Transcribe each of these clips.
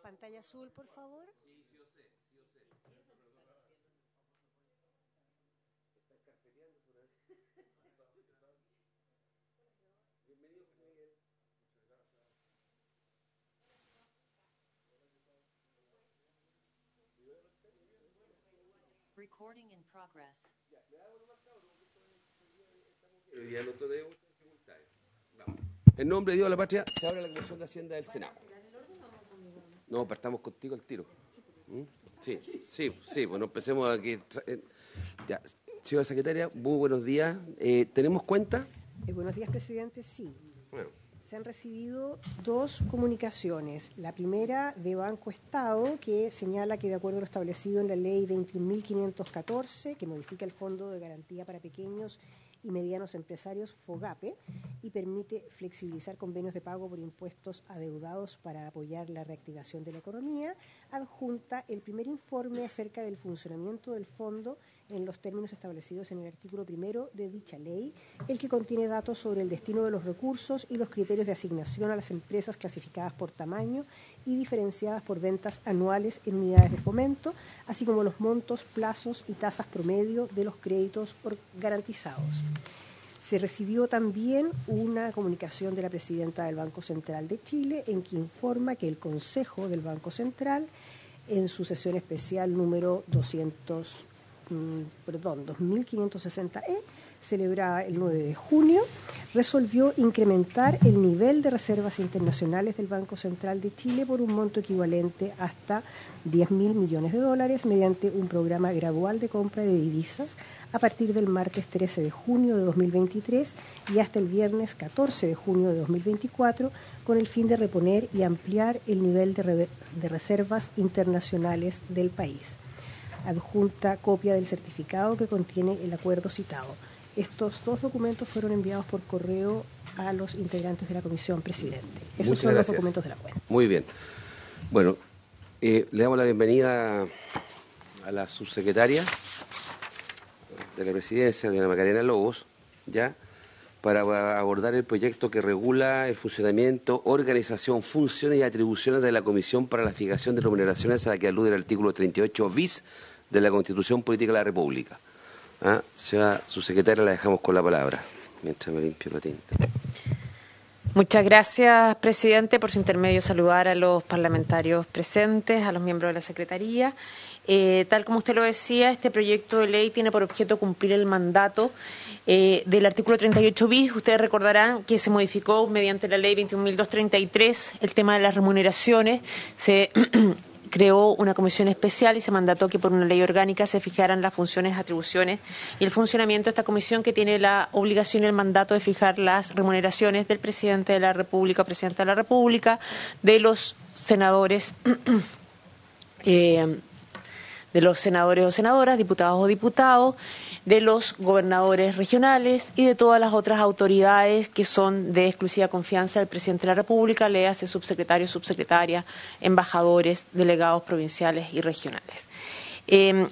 Pantalla azul, por favor. Recording in progress. En nombre de Dios, la patria, se abre la Comisión de Hacienda del Senado. No, partamos contigo al tiro. Sí, bueno, empecemos aquí. Ya, señora secretaria, muy buenos días. ¿Tenemos cuenta? Buenos días, presidente. Sí. Bueno. Se han recibido dos comunicaciones. La primera de Banco Estado, que señala que de acuerdo a lo establecido en la ley 21.514, que modifica el Fondo de Garantía para Pequeños y Medianos Empresarios, FOGAPE, y permite flexibilizar convenios de pago por impuestos adeudados para apoyar la reactivación de la economía, adjunta el primer informe acerca del funcionamiento del fondo en los términos establecidos en el artículo 1 de dicha ley, el que contiene datos sobre el destino de los recursos y los criterios de asignación a las empresas clasificadas por tamaño y diferenciadas por ventas anuales en unidades de fomento, así como los montos, plazos y tasas promedio de los créditos garantizados. Se recibió también una comunicación de la presidenta del Banco Central de Chile en que informa que el Consejo del Banco Central, en su sesión especial número 2560E, celebrada el 9 de junio, resolvió incrementar el nivel de reservas internacionales del Banco Central de Chile por un monto equivalente hasta $10.000 millones mediante un programa gradual de compra de divisas a partir del martes 13 de junio de 2023 y hasta el viernes 14 de junio de 2024, con el fin de reponer y ampliar el nivel de reservas internacionales del país. Adjunta copia del certificado que contiene el acuerdo citado. Estos dos documentos fueron enviados por correo a los integrantes de la comisión, presidente. Esos son los documentos de la cuenta. Muy bien. Bueno, le damos la bienvenida a la subsecretaria de la presidencia, de la Macarena Lobos, ya, para abordar el proyecto que regula el funcionamiento, organización, funciones y atribuciones de la Comisión para la Fijación de Remuneraciones, a la que alude el artículo 38 bis de la Constitución Política de la República. Señora subsecretaria, la dejamos con la palabra, mientras me limpio la tinta. Muchas gracias, presidente. Por su intermedio, saludar a los parlamentarios presentes, a los miembros de la Secretaría. Tal como usted lo decía, este proyecto de ley tiene por objeto cumplir el mandato del artículo 38 bis. Ustedes recordarán que se modificó mediante la ley 21.233 el tema de las remuneraciones. Se creó una comisión especial y se mandató que por una ley orgánica se fijaran las funciones, atribuciones y el funcionamiento de esta comisión, que tiene la obligación y el mandato de fijar las remuneraciones del presidente de la República, presidenta de la República, de los senadores, o senadoras, diputados o diputados, de los gobernadores regionales y de todas las otras autoridades que son de exclusiva confianza del presidente de la República, léase subsecretarios, subsecretarias, embajadores, delegados provinciales y regionales.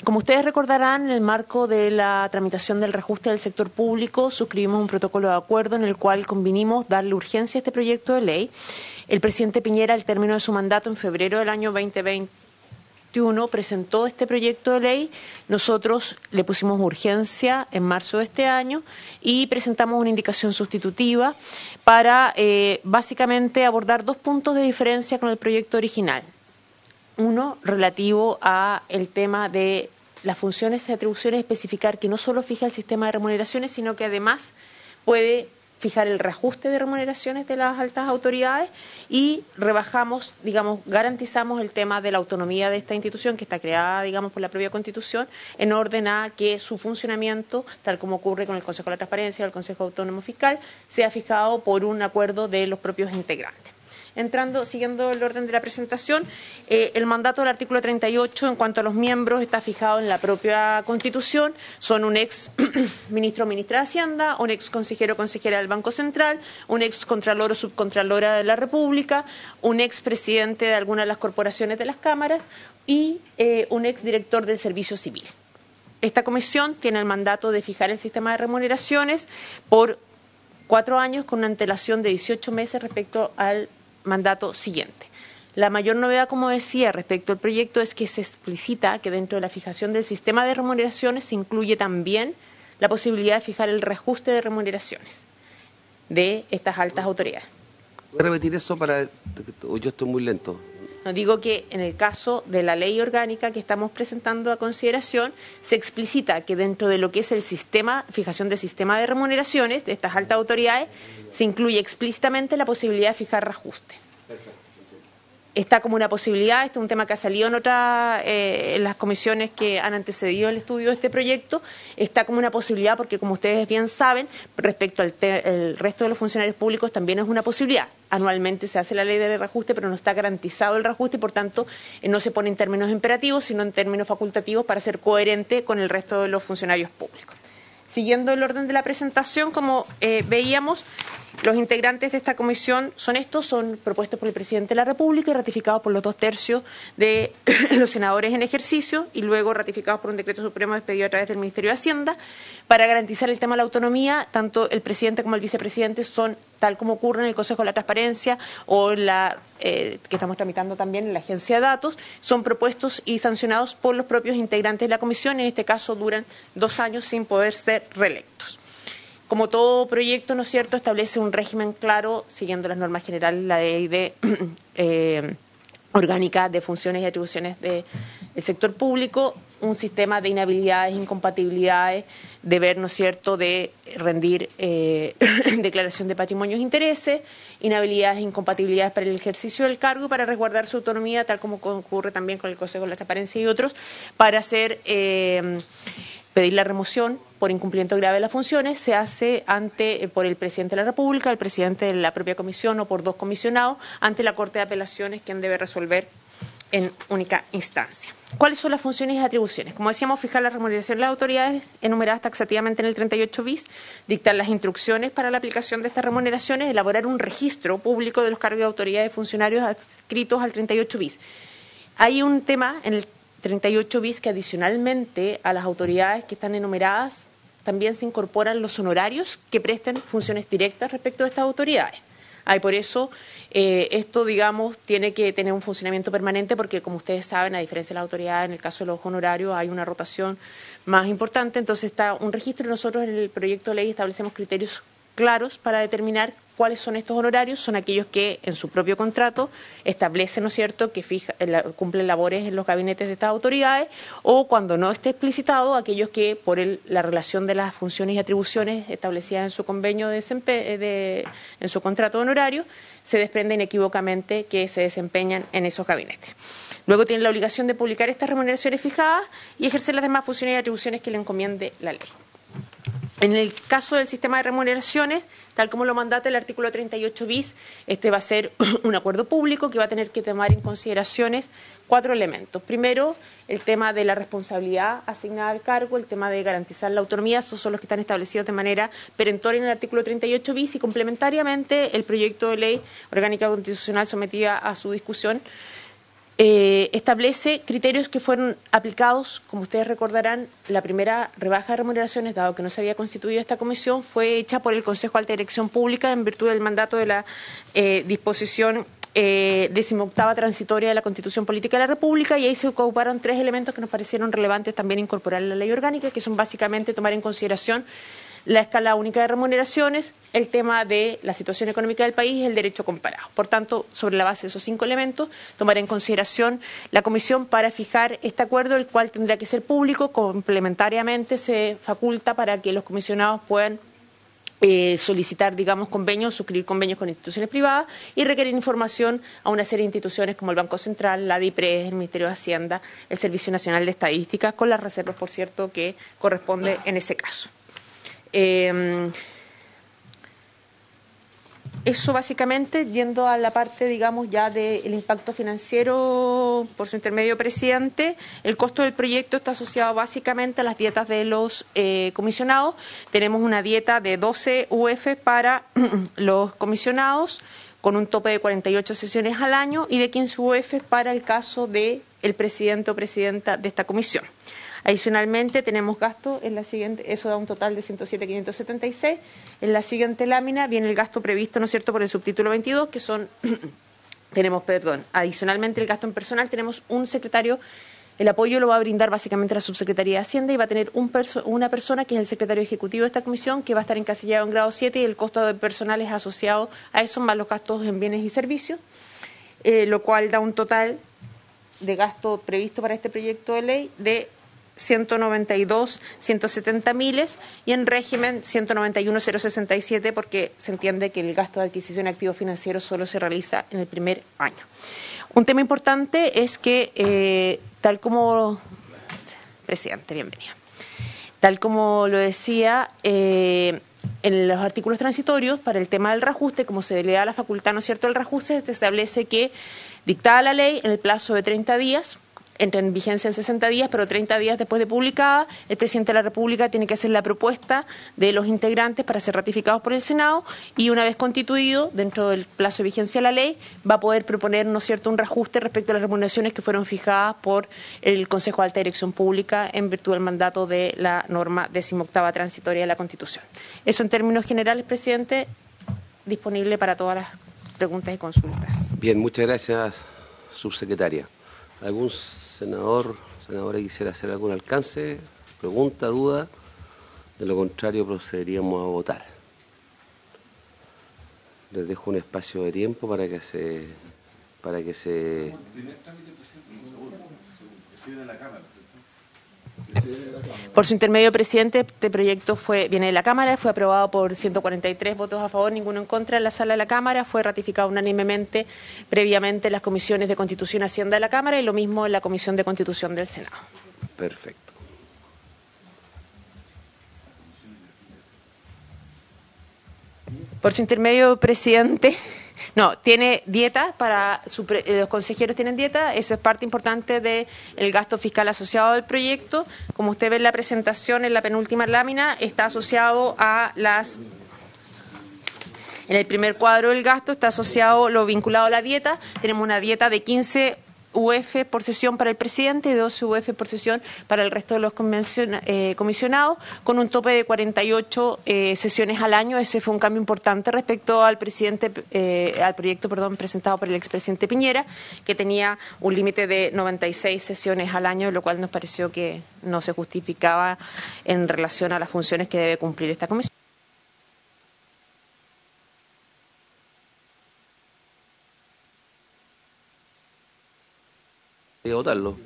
Como ustedes recordarán, en el marco de la tramitación del reajuste del sector público, suscribimos un protocolo de acuerdo en el cual convinimos darle urgencia a este proyecto de ley. El presidente Piñera, al término de su mandato en febrero del año 2020, presentó este proyecto de ley. Nosotros le pusimos urgencia en marzo de este año y presentamos una indicación sustitutiva para básicamente abordar dos puntos de diferencia con el proyecto original. Uno, relativo a el tema de las funciones y atribuciones, especificar que no solo fija el sistema de remuneraciones, sino que además puede fijar el reajuste de remuneraciones de las altas autoridades, y rebajamos, garantizamos el tema de la autonomía de esta institución que está creada, por la propia Constitución, en orden a que su funcionamiento, tal como ocurre con el Consejo de la Transparencia o el Consejo Autónomo Fiscal, sea fijado por un acuerdo de los propios integrantes. Siguiendo el orden de la presentación, el mandato del artículo 38 en cuanto a los miembros está fijado en la propia Constitución. Son un ex ministro o ministra de Hacienda, un ex consejero o consejera del Banco Central, un ex contralor o subcontralora de la República, un ex presidente de alguna de las corporaciones de las cámaras y un ex director del Servicio Civil. Esta comisión tiene el mandato de fijar el sistema de remuneraciones por 4 años con una antelación de 18 meses respecto al mandato siguiente. La mayor novedad, como decía, respecto al proyecto es que se explicita que dentro de la fijación del sistema de remuneraciones se incluye también la posibilidad de fijar el reajuste de remuneraciones de estas altas autoridades. ¿Puede repetir eso para...? Yo estoy muy lento. No, digo que en el caso de la ley orgánica que estamos presentando a consideración, se explicita que dentro de lo que es el sistema, fijación del sistema de remuneraciones de estas altas autoridades, se incluye explícitamente la posibilidad de fijar reajuste. Está como una posibilidad, este es un tema que ha salido en las comisiones que han antecedido el estudio de este proyecto, está como una posibilidad porque, como ustedes bien saben, respecto al resto de los funcionarios públicos también es una posibilidad. Anualmente se hace la ley de reajuste, pero no está garantizado el reajuste y, por tanto, no se pone en términos imperativos, sino en términos facultativos para ser coherente con el resto de los funcionarios públicos. Siguiendo el orden de la presentación, como veíamos, los integrantes de esta comisión son propuestos por el presidente de la República y ratificados por los 2/3 de los senadores en ejercicio y luego ratificados por un decreto supremo expedido a través del Ministerio de Hacienda. Para garantizar el tema de la autonomía, tanto el presidente como el vicepresidente son, tal como ocurre en el Consejo de la Transparencia o que estamos tramitando también en la Agencia de Datos, son propuestos y sancionados por los propios integrantes de la comisión. En este caso duran 2 años sin poder ser reelectos. Como todo proyecto, ¿no es cierto?, establece un régimen claro, siguiendo las normas generales, la ley de orgánica de funciones y atribuciones del sector público, un sistema de inhabilidades, incompatibilidades, deber, ¿no es cierto?, de rendir declaración de patrimonios e intereses, inhabilidades e incompatibilidades para el ejercicio del cargo y para resguardar su autonomía, tal como ocurre también con el Consejo de la Transparencia y otros, para hacer... pedir la remoción por incumplimiento grave de las funciones se hace por el presidente de la República, el presidente de la propia comisión o por 2 comisionados ante la Corte de Apelaciones, quien debe resolver en única instancia. ¿Cuáles son las funciones y atribuciones? Como decíamos, fijar la remuneración de las autoridades enumeradas taxativamente en el 38 bis, dictar las instrucciones para la aplicación de estas remuneraciones, elaborar un registro público de los cargos de autoridad de funcionarios adscritos al 38 bis. Hay un tema en el 38 bis que adicionalmente a las autoridades que están enumeradas también se incorporan los honorarios que presten funciones directas respecto de estas autoridades. Por eso esto, digamos, tiene que tener un funcionamiento permanente porque, como ustedes saben, a diferencia de las autoridades, en el caso de los honorarios hay una rotación más importante. Entonces está un registro y nosotros en el proyecto de ley establecemos criterios claros para determinar cuáles son estos honorarios. Son aquellos que en su propio contrato establecen, ¿no es cierto?, que cumplen labores en los gabinetes de estas autoridades, o cuando no esté explicitado, aquellos que por la relación de las funciones y atribuciones establecidas en su convenio en su contrato de honorario, se desprende inequívocamente que se desempeñan en esos gabinetes. Luego tienen la obligación de publicar estas remuneraciones fijadas y ejercer las demás funciones y atribuciones que le encomiende la ley. En el caso del sistema de remuneraciones, tal como lo mandata el artículo 38 bis, este va a ser un acuerdo público que va a tener que tomar en consideraciones 4 elementos. Primero, el tema de la responsabilidad asignada al cargo, el tema de garantizar la autonomía, esos son los que están establecidos de manera perentoria en el artículo 38 bis y complementariamente el proyecto de ley orgánica constitucional sometida a su discusión establece criterios que fueron aplicados. Como ustedes recordarán, la primera rebaja de remuneraciones, dado que no se había constituido esta comisión, fue hecha por el Consejo de Alta Dirección Pública en virtud del mandato de la disposición 18ª transitoria de la Constitución Política de la República, y ahí se ocuparon 3 elementos que nos parecieron relevantes también incorporar en la ley orgánica, que son básicamente tomar en consideración la escala única de remuneraciones, el tema de la situación económica del país y el derecho comparado. Por tanto, sobre la base de esos 5 elementos, tomar en consideración la comisión para fijar este acuerdo, el cual tendrá que ser público. Complementariamente se faculta para que los comisionados puedan solicitar, digamos, convenios, suscribir convenios con instituciones privadas y requerir información a una serie de instituciones como el Banco Central, la DIPRES, el Ministerio de Hacienda, el Servicio Nacional de Estadística, con las reservas, por cierto, que corresponde en ese caso. Eso básicamente, yendo a la parte, digamos, ya del impacto financiero por su intermedio presidente. El costo del proyecto está asociado básicamente a las dietas de los comisionados. Tenemos una dieta de 12 UF para los comisionados, con un tope de 48 sesiones al año, y de 15 UF para el caso del presidente o presidenta de esta comisión. Adicionalmente, tenemos gasto en la siguiente, eso da un total de 107.576. En la siguiente lámina viene el gasto previsto, ¿no es cierto?, por el subtítulo 22, que son Adicionalmente, el gasto en personal, tenemos un secretario. El apoyo lo va a brindar básicamente la Subsecretaría de Hacienda y va a tener una persona que es el secretario ejecutivo de esta comisión, que va a estar encasillado en grado 7, y el costo de personal es asociado a eso, más los gastos en bienes y servicios, lo cual da un total de gasto previsto para este proyecto de ley de 192.170 miles, y en régimen 191.067, porque se entiende que el gasto de adquisición de activos financieros solo se realiza en el primer año. Un tema importante es que, presidente, bienvenida. Tal como lo decía, en los artículos transitorios, para el tema del reajuste, como se le da la facultad, ¿no es cierto?, el reajuste, se establece que, dictada la ley, en el plazo de 30 días, entra en vigencia en 60 días, pero 30 días después de publicada, el presidente de la República tiene que hacer la propuesta de los integrantes para ser ratificados por el Senado, y una vez constituido, dentro del plazo de vigencia de la ley, va a poder proponer, ¿no es cierto?, un reajuste respecto a las remuneraciones que fueron fijadas por el Consejo de Alta Dirección Pública en virtud del mandato de la norma 18ª transitoria de la Constitución. Eso en términos generales, presidente, disponible para todas las preguntas y consultas. Bien, muchas gracias, subsecretaria. ¿Algún senadora quisiera hacer algún alcance, pregunta, duda? De lo contrario, procederíamos a votar. Les dejo un espacio de tiempo para que se... Por su intermedio, presidente, este proyecto viene de la Cámara, fue aprobado por 143 votos a favor, ninguno en contra en la sala de la Cámara, fue ratificado unánimemente previamente en las comisiones de Constitución y Hacienda de la Cámara, y lo mismo en la Comisión de Constitución del Senado. Perfecto. Por su intermedio, presidente, no, tiene dieta para los consejeros tienen dieta, eso es parte importante del gasto fiscal asociado al proyecto. Como usted ve en la presentación, en la penúltima lámina, está asociado a en el primer cuadro del gasto está asociado lo vinculado a la dieta. Tenemos una dieta de 15 UF por sesión para el presidente y 12 UF por sesión para el resto de los comisionados, con un tope de 48 sesiones al año. Ese fue un cambio importante respecto al proyecto presentado por el expresidente Piñera, que tenía un límite de 96 sesiones al año, lo cual nos pareció que no se justificaba en relación a las funciones que debe cumplir esta comisión. ¿Y a votarlo?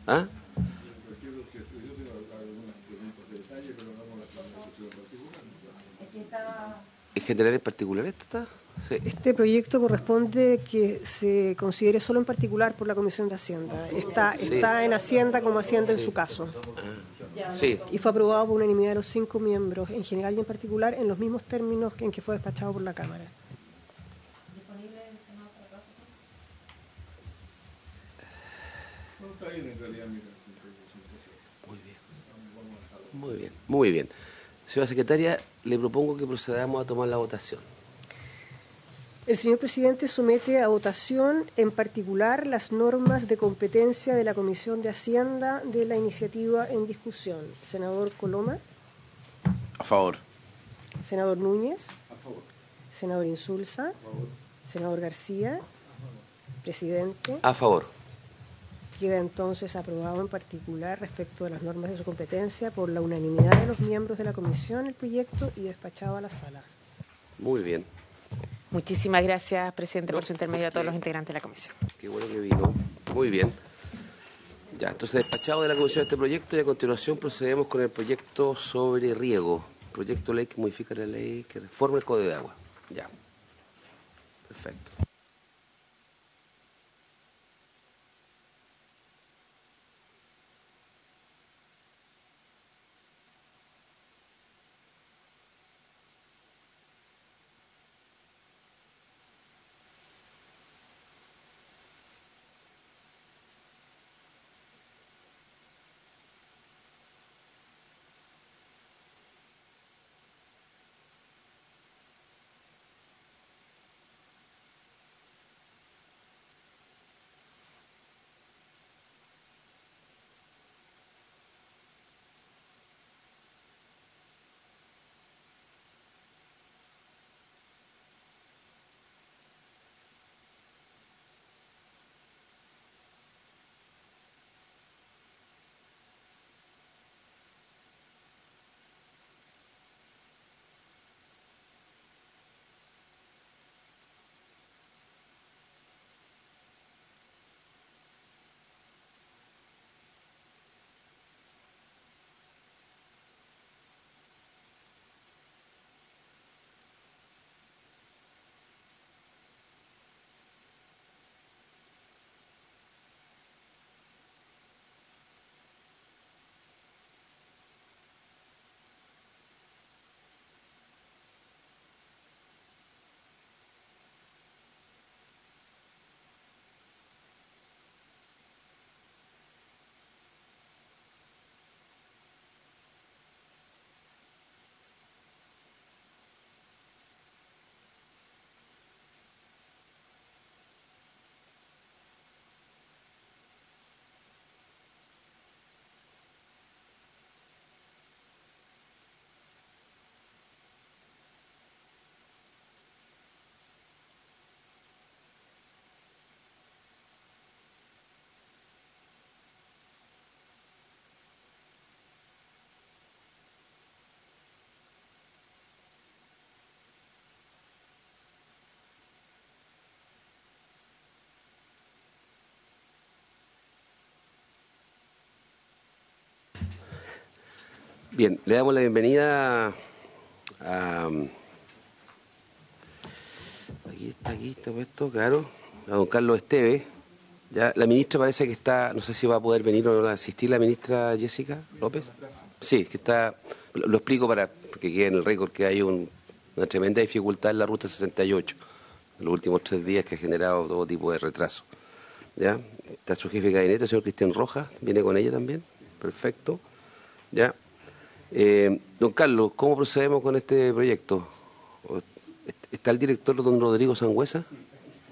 ¿Ah? ¿Es general en particular esto está? Sí. Este proyecto corresponde que se considere solo en particular por la Comisión de Hacienda. Está en Hacienda como Hacienda en su caso. Sí. Y fue aprobado por unanimidad de los 5 miembros, en general y en particular, en los mismos términos en que fue despachado por la Cámara. Muy bien. Señora secretaria, le propongo que procedamos a tomar la votación. El señor presidente somete a votación en particular las normas de competencia de la Comisión de Hacienda de la iniciativa en discusión. Senador Coloma. A favor. Senador Núñez. A favor. Senador Insulza. A favor. Senador García. Presidente. A favor. Queda entonces aprobado en particular respecto a las normas de su competencia por la unanimidad de los miembros de la comisión el proyecto y despachado a la sala. Muy bien. Muchísimas gracias, presidente, por su intermedio a todos los integrantes de la comisión. Qué bueno que vino. Muy bien. Ya, entonces despachado de la comisión este proyecto, y a continuación procedemos con el proyecto sobre riego. Proyecto de ley que modifica la ley que reforma el Código de Agua. Ya. Perfecto. Bien, le damos la bienvenida a... Aquí está puesto, claro, a don Carlos Esteves. Ya, la ministra parece que está, no sé si va a poder venir o no a asistir la ministra Jessica López. Sí, que está, lo explico para que quede en el récord que hay una tremenda dificultad en la ruta 68, en los últimos 3 días, que ha generado todo tipo de retraso. ¿Ya? Está su jefe de gabinete, el señor Cristian Rojas, viene con ella también, perfecto. ¿Ya? Don Carlos, ¿cómo procedemos con este proyecto? ¿Está el director don Rodrigo Sangüesa?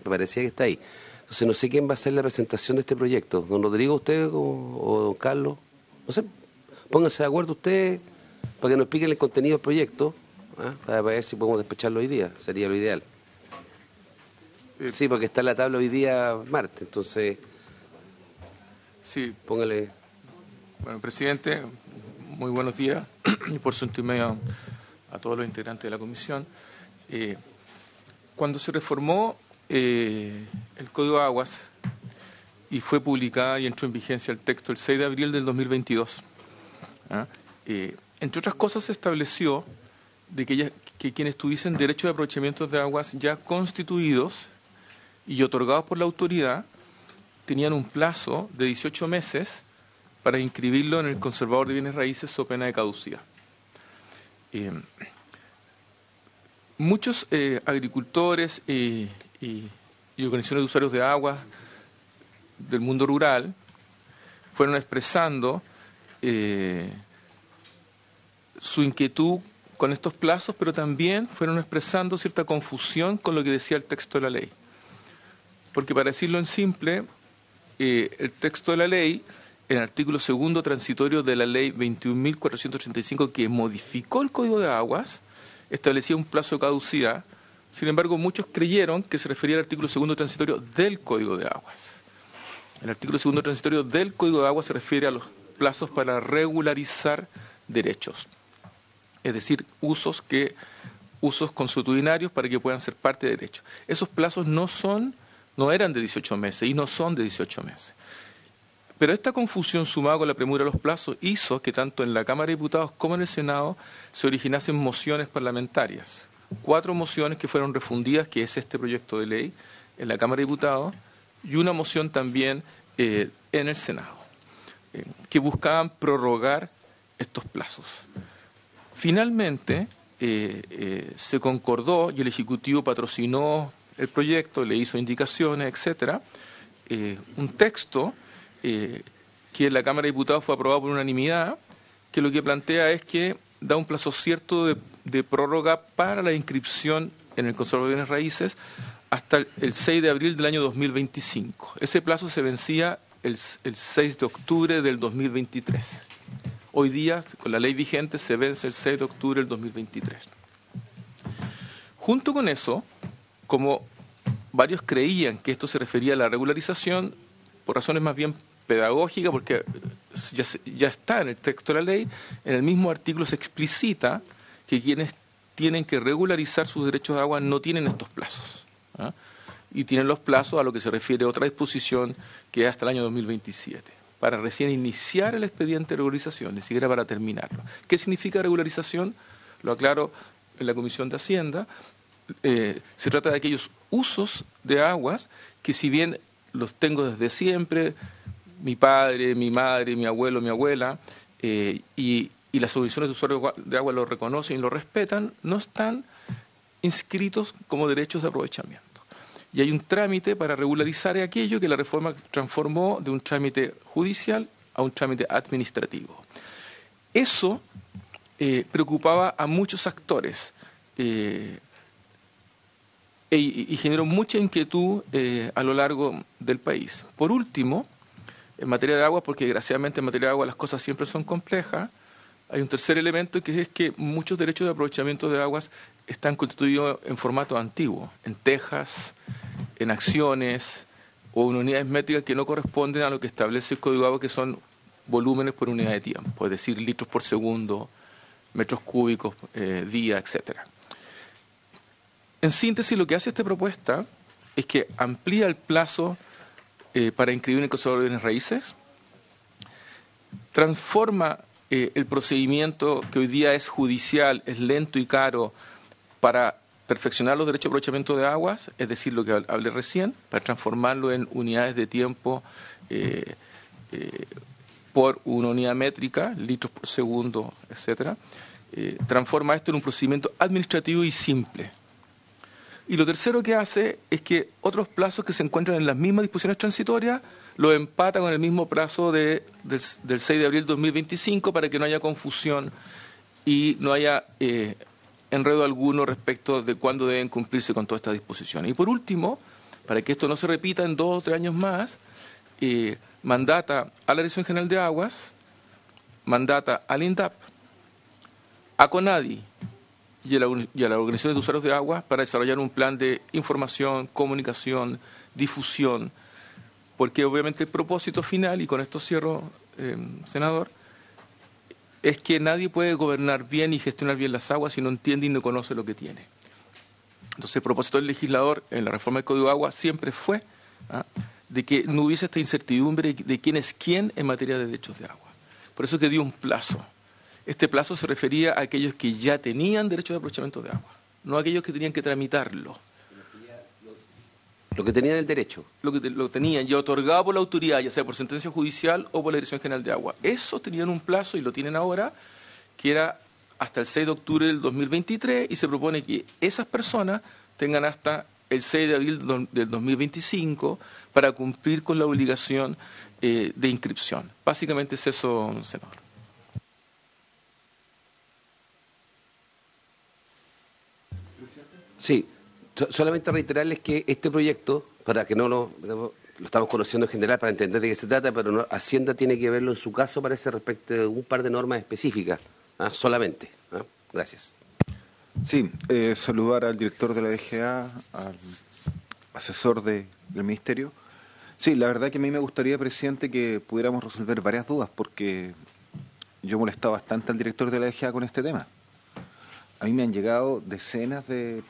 Me parecía que está ahí. Entonces no sé quién va a hacer la presentación de este proyecto. ¿Don Rodrigo, usted o don Carlos? No sé, pónganse de acuerdo ustedes para que nos expliquen el contenido del proyecto, ¿ah? Para ver si podemos despacharlo hoy día, sería lo ideal. Sí, porque está en la tabla hoy día martes, entonces... Sí. Póngale... Bueno, presidente, muy buenos días y por su intermedio a todos los integrantes de la comisión. Cuando se reformó el Código de Aguas y fue publicada y entró en vigencia el texto el 6 de abril del 2022, entre otras cosas se estableció de que quienes tuviesen derechos de aprovechamiento de aguas ya constituidos y otorgados por la autoridad tenían un plazo de 18 meses para inscribirlo en el conservador de bienes raíces o pena de caducidad. Muchos agricultores y organizaciones de usuarios de agua del mundo rural fueron expresando su inquietud con estos plazos, pero también fueron expresando cierta confusión con lo que decía el texto de la ley. Porque para decirlo en simple, el texto de la ley, en el artículo 2º transitorio de la ley 21.435, que modificó el Código de Aguas, establecía un plazo de caducidad. Sin embargo, muchos creyeron que se refería al artículo 2º transitorio del Código de Aguas. El artículo 2º transitorio del Código de Aguas se refiere a los plazos para regularizar derechos, es decir, usos consuetudinarios para que puedan ser parte de derechos. Esos plazos no eran de 18 meses y no son de 18 meses. Pero esta confusión sumada con la premura de los plazos hizo que tanto en la Cámara de Diputados como en el Senado se originasen mociones parlamentarias. 4 mociones que fueron refundidas, que es este proyecto de ley, en la Cámara de Diputados, y una moción también en el Senado, que buscaban prorrogar estos plazos. Finalmente, se concordó y el Ejecutivo patrocinó el proyecto, le hizo indicaciones, etcétera, un texto que en la Cámara de Diputados fue aprobado por unanimidad, que lo que plantea es que da un plazo cierto de prórroga para la inscripción en el Conservador de Bienes Raíces hasta el 6 de abril del año 2025. Ese plazo se vencía el 6 de octubre del 2023. Hoy día, con la ley vigente, se vence el 6 de octubre del 2023. Junto con eso, como varios creían que esto se refería a la regularización, por razones más bien pedagógicas, porque ya está en el texto de la ley, en el mismo artículo se explicita que quienes tienen que regularizar sus derechos de agua no tienen estos plazos, ¿ah? Y tienen los plazos a lo que se refiere otra disposición que es hasta el año 2027, para recién iniciar el expediente de regularización, ni siquiera para terminarlo. ¿Qué significa regularización? Lo aclaro en la Comisión de Hacienda. Se trata de aquellos usos de aguas que, si bien los tengo desde siempre, mi padre, mi madre, mi abuelo, mi abuela, y las asociaciones de usuarios de agua lo reconocen y lo respetan, no están inscritos como derechos de aprovechamiento. Y hay un trámite para regularizar aquello que la reforma transformó de un trámite judicial a un trámite administrativo. Eso preocupaba a muchos actores y generó mucha inquietud a lo largo del país. Por último, en materia de agua, porque desgraciadamente en materia de agua las cosas siempre son complejas, hay un tercer elemento, que es que muchos derechos de aprovechamiento de aguas están constituidos en formato antiguo, en tejas, en acciones o en unidades métricas que no corresponden a lo que establece el Código de Agua, que son volúmenes por unidad de tiempo, es decir, litros por segundo, metros cúbicos, día, etcétera. En síntesis, lo que hace esta propuesta es que amplía el plazo para inscribir en el Conservador de Bienes Raíces, transforma el procedimiento que hoy día es judicial, es lento y caro para perfeccionar los derechos de aprovechamiento de aguas, es decir, lo que hablé recién, para transformarlo en unidades de tiempo por una unidad métrica, litros por segundo, etcétera, transforma esto en un procedimiento administrativo y simple. Y lo tercero que hace es que otros plazos que se encuentran en las mismas disposiciones transitorias lo empata con el mismo plazo del 6 de abril de 2025 para que no haya confusión y no haya enredo alguno respecto de cuándo deben cumplirse con todas estas disposiciones. Y por último, para que esto no se repita en 2 o 3 años más, mandata a la Dirección General de Aguas, mandata al INDAP, a CONADI y a la Organización de Usuarios de Aguas para desarrollar un plan de información, comunicación, difusión, porque obviamente el propósito final, y con esto cierro, senador, es que nadie puede gobernar bien y gestionar bien las aguas si no entiende y no conoce lo que tiene. Entonces el propósito del legislador en la reforma del Código de Agua siempre fue de que no hubiese esta incertidumbre de quién es quién en materia de derechos de agua. Por eso que dio un plazo. Este plazo se refería a aquellos que ya tenían derecho de aprovechamiento de agua, no a aquellos que tenían que tramitarlo. Lo que tenían el derecho. Lo tenían ya otorgado por la autoridad, ya sea por sentencia judicial o por la Dirección General de Agua. Esos tenían un plazo, y lo tienen ahora, que era hasta el 6 de octubre del 2023, y se propone que esas personas tengan hasta el 6 de abril del 2025 para cumplir con la obligación de inscripción. Básicamente es eso, senador. Sí, solamente reiterarles que este proyecto, para que no lo estamos conociendo en general para entender de qué se trata, pero no, Hacienda tiene que verlo en su caso, parece, respecto de un par de normas específicas, solamente. Gracias. Sí, saludar al director de la DGA, al asesor del Ministerio. Sí, la verdad que a mí me gustaría, presidente, que pudiéramos resolver varias dudas, porque yo he molestado bastante al director de la DGA con este tema. A mí me han llegado decenas de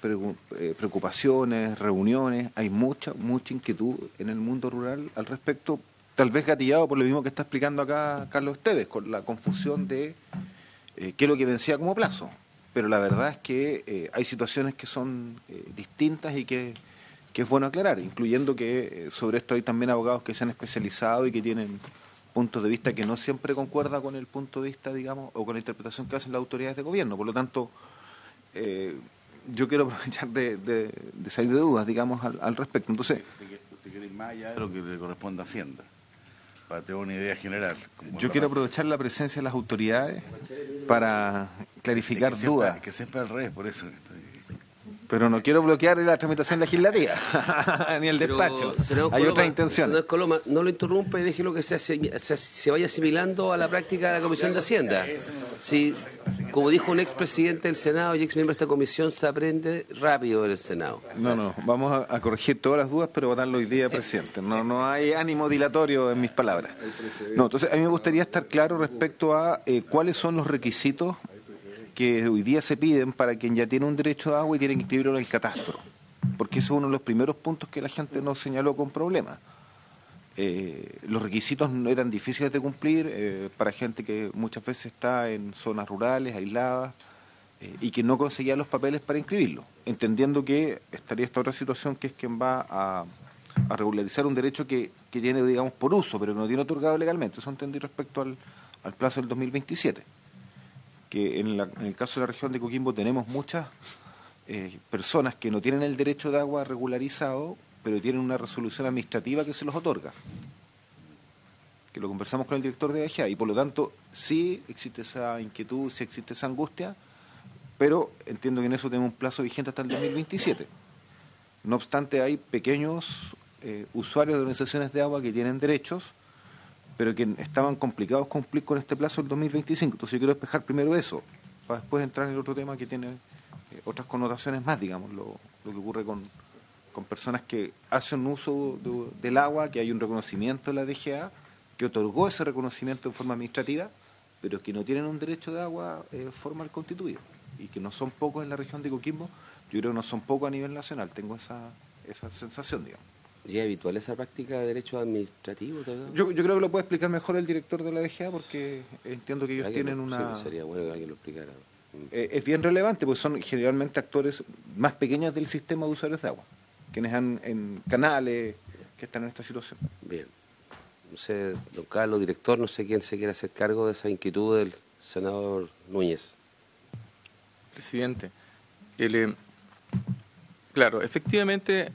preocupaciones, reuniones, hay mucha inquietud en el mundo rural al respecto, tal vez gatillado por lo mismo que está explicando acá Carlos Esteves, con la confusión de qué es lo que vencía como plazo. Pero la verdad es que hay situaciones que son distintas y que es bueno aclarar, incluyendo que sobre esto hay también abogados que se han especializado y que tienen puntos de vista que no siempre concuerda con el punto de vista, digamos, o con la interpretación que hacen las autoridades de gobierno. Por lo tanto, yo quiero aprovechar de salir de dudas, digamos, al respecto. Entonces, Usted quiere ir más allá de lo que le corresponde a Hacienda, para tener una idea general. Yo quiero aprovechar la presencia de las autoridades para clarificar dudas. Que siempre al revés, por eso. Pero no quiero bloquear la tramitación legislativa, ni el despacho. Hay otra intención. Senador Coloma, no lo interrumpa y déjelo que se vaya asimilando a la práctica de la Comisión de Hacienda. Si, como dijo un expresidente del Senado y exmiembro de esta comisión, se aprende rápido en el Senado. No, vamos a corregir todas las dudas, pero votarlo hoy día, presidente. No hay ánimo dilatorio en mis palabras. No, entonces a mí me gustaría estar claro respecto a cuáles son los requisitos que hoy día se piden para quien ya tiene un derecho de agua y tiene que inscribirlo en el catastro, porque ese es uno de los primeros puntos que la gente nos señaló con problemas. Los requisitos no eran difíciles de cumplir para gente que muchas veces está en zonas rurales, aisladas, y que no conseguía los papeles para inscribirlo, entendiendo que estaría esta otra situación, que es quien va a regularizar un derecho que tiene, digamos, por uso, pero no tiene otorgado legalmente. Eso entendí respecto al plazo del 2027. Que en el caso de la región de Coquimbo tenemos muchas personas que no tienen el derecho de agua regularizado, pero tienen una resolución administrativa que se los otorga. Que lo conversamos con el director de AGA, y por lo tanto sí existe esa inquietud, sí existe esa angustia, pero entiendo que en eso tenemos un plazo vigente hasta el 2027. No obstante, hay pequeños usuarios de organizaciones de agua que tienen derechos, pero que estaban complicados cumplir con este plazo del 2025. Entonces yo quiero despejar primero eso, para después entrar en el otro tema que tiene otras connotaciones más, digamos, lo que ocurre con personas que hacen uso del agua, que hay un reconocimiento de la DGA, que otorgó ese reconocimiento en forma administrativa, pero que no tienen un derecho de agua formal constituido, y que no son pocos en la región de Coquimbo. Yo creo que no son pocos a nivel nacional, tengo esa sensación, digamos. ¿Y es habitual esa práctica de derecho administrativo? Yo creo que lo puede explicar mejor el director de la DGA, porque entiendo que ellos tienen una... Sí, sería bueno que alguien lo explicara. Es bien relevante, porque son generalmente actores más pequeños del sistema de usuarios de agua, quienes han en canales que están en esta situación. Bien. No sé, don Carlos, director, no sé quién se quiere hacer cargo de esa inquietud del senador Núñez. Presidente, claro, efectivamente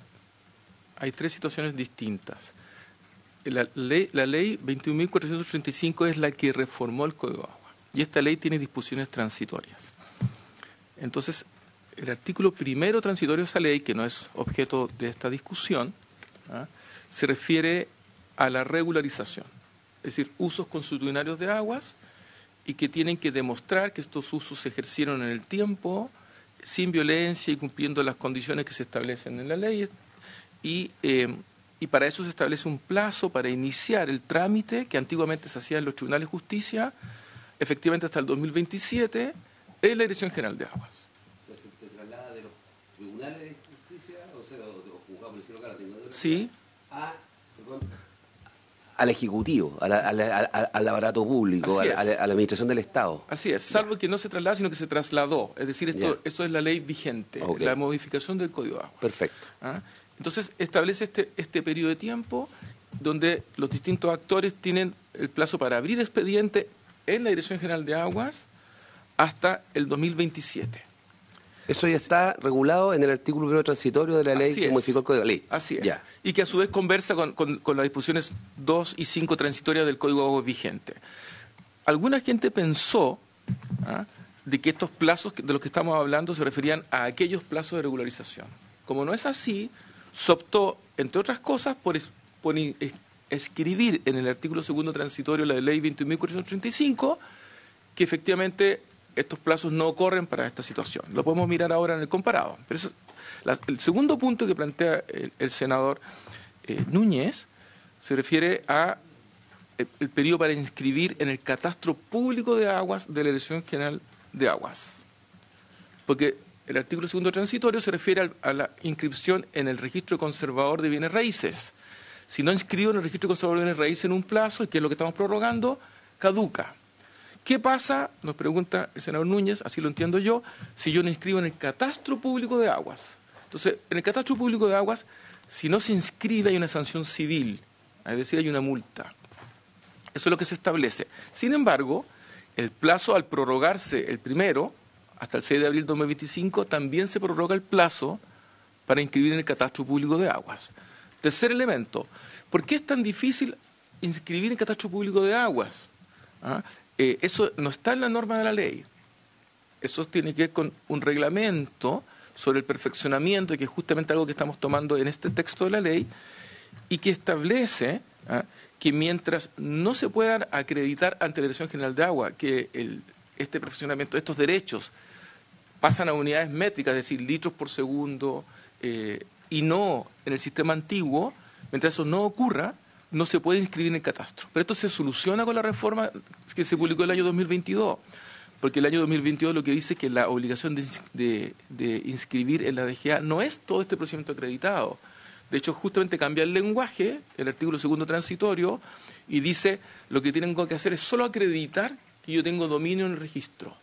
hay tres situaciones distintas. La ley 21.435 es la que reformó el Código de Agua, y esta ley tiene disposiciones transitorias. Entonces, el artículo primero transitorio de esa ley, que no es objeto de esta discusión, se refiere a la regularización, es decir, usos consuetudinarios de aguas, y que tienen que demostrar que estos usos se ejercieron en el tiempo, sin violencia y cumpliendo las condiciones que se establecen en la ley, y para eso se establece un plazo para iniciar el trámite que antiguamente se hacía en los tribunales de justicia, efectivamente hasta el 2027, en la Dirección General de Aguas. O sea, ¿se traslada de los tribunales de justicia, o sea, de los juzgados policiales locales, Sí. al Ejecutivo, al aparato público, a la Administración del Estado? Así es, salvo que no se traslada, sino que se trasladó. Es decir, esto es la ley vigente, la modificación del Código de Aguas. Perfecto. Entonces, establece este periodo de tiempo donde los distintos actores tienen el plazo para abrir expediente en la Dirección General de Aguas hasta el 2027. Eso ya está regulado en el artículo primero transitorio de la ley que modificó el Código de Ley. Así es. Ya. Y que a su vez conversa con las disposiciones 2 y 5 transitorias del Código de Aguas vigente. Alguna gente pensó de que estos plazos de los que estamos hablando se referían a aquellos plazos de regularización. Como no es así, se optó, entre otras cosas, por escribir en el artículo segundo transitorio de la ley 21.435 que efectivamente estos plazos no ocurren para esta situación. Lo podemos mirar ahora en el comparado. Pero el segundo punto que plantea el senador Núñez se refiere a el periodo para inscribir en el catastro público de aguas de la Dirección General de Aguas. Porque el artículo segundo transitorio se refiere a la inscripción en el registro conservador de bienes raíces. Si no inscribo en el registro conservador de bienes raíces en un plazo, y que es lo que estamos prorrogando, caduca. ¿Qué pasa? Nos pregunta el senador Núñez, así lo entiendo yo, si yo no inscribo en el catastro público de aguas. Entonces, en el catastro público de aguas, si no se inscribe hay una sanción civil, es decir, hay una multa. Eso es lo que se establece. Sin embargo, el plazo al prorrogarse el primero, hasta el 6 de abril de 2025, también se prorroga el plazo para inscribir en el catastro público de aguas. Tercer elemento, ¿por qué es tan difícil inscribir en el catastro público de aguas? Eso no está en la norma de la ley. Eso tiene que ver con un reglamento sobre el perfeccionamiento, que es justamente algo que estamos tomando en este texto de la ley, y que establece que mientras no se puedan acreditar ante la Dirección General de Agua que este perfeccionamiento, estos derechos, pasan a unidades métricas, es decir, litros por segundo, y no en el sistema antiguo, mientras eso no ocurra, no se puede inscribir en el catastro. Pero esto se soluciona con la reforma que se publicó el año 2022, porque el año 2022 lo que dice es que la obligación de inscribir en la DGA no es todo este procedimiento acreditado. De hecho, justamente cambia el lenguaje, el artículo segundo transitorio, y dice lo que tengo que hacer es solo acreditar que yo tengo dominio en el registro.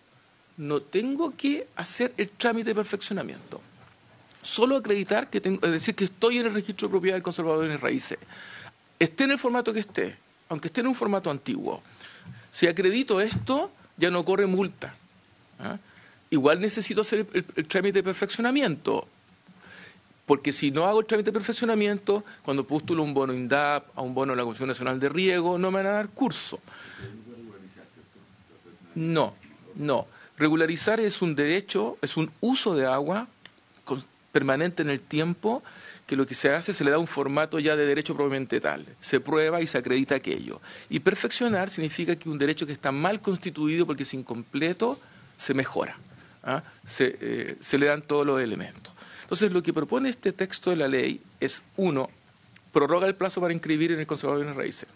No tengo que hacer el trámite de perfeccionamiento. Solo acreditar que tengo, es decir, que estoy en el registro de propiedad del conservador de bienes raíces. Esté en el formato que esté, aunque esté en un formato antiguo. Si acredito esto, ya no corre multa. Igual necesito hacer el trámite de perfeccionamiento, porque si no hago el trámite de perfeccionamiento, cuando postulo un bono INDAP, a un bono de la Comisión Nacional de Riego, no me van a dar curso. No. Regularizar es un derecho, es un uso de agua permanente en el tiempo, que lo que se hace se le da un formato ya de derecho propiamente tal. Se prueba y se acredita aquello. Y perfeccionar significa que un derecho que está mal constituido porque es incompleto, se mejora. Se le dan todos los elementos. Entonces, lo que propone este texto de la ley es, 1, prorroga el plazo para inscribir en el conservador de bienes raíces.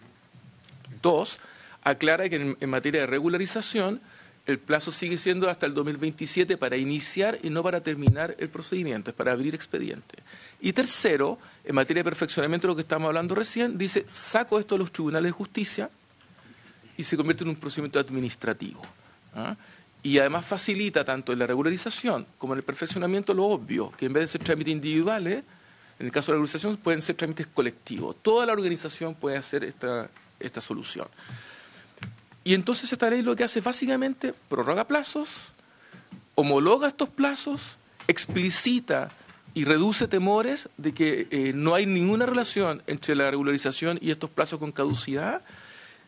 2, aclara que en materia de regularización el plazo sigue siendo hasta el 2027 para iniciar y no para terminar el procedimiento, es para abrir expediente. Y tercero, en materia de perfeccionamiento, lo que estamos hablando recién, dice, saco esto de los tribunales de justicia y se convierte en un procedimiento administrativo. ¿Ah? Y además facilita tanto en la regularización como en el perfeccionamiento lo obvio, que en vez de ser trámites individuales, en el caso de la regularización pueden ser trámites colectivos. Toda la organización puede hacer esta solución. Y entonces esta ley lo que hace básicamente prorroga plazos, homologa estos plazos, explicita y reduce temores de que no hay ninguna relación entre la regularización y estos plazos con caducidad,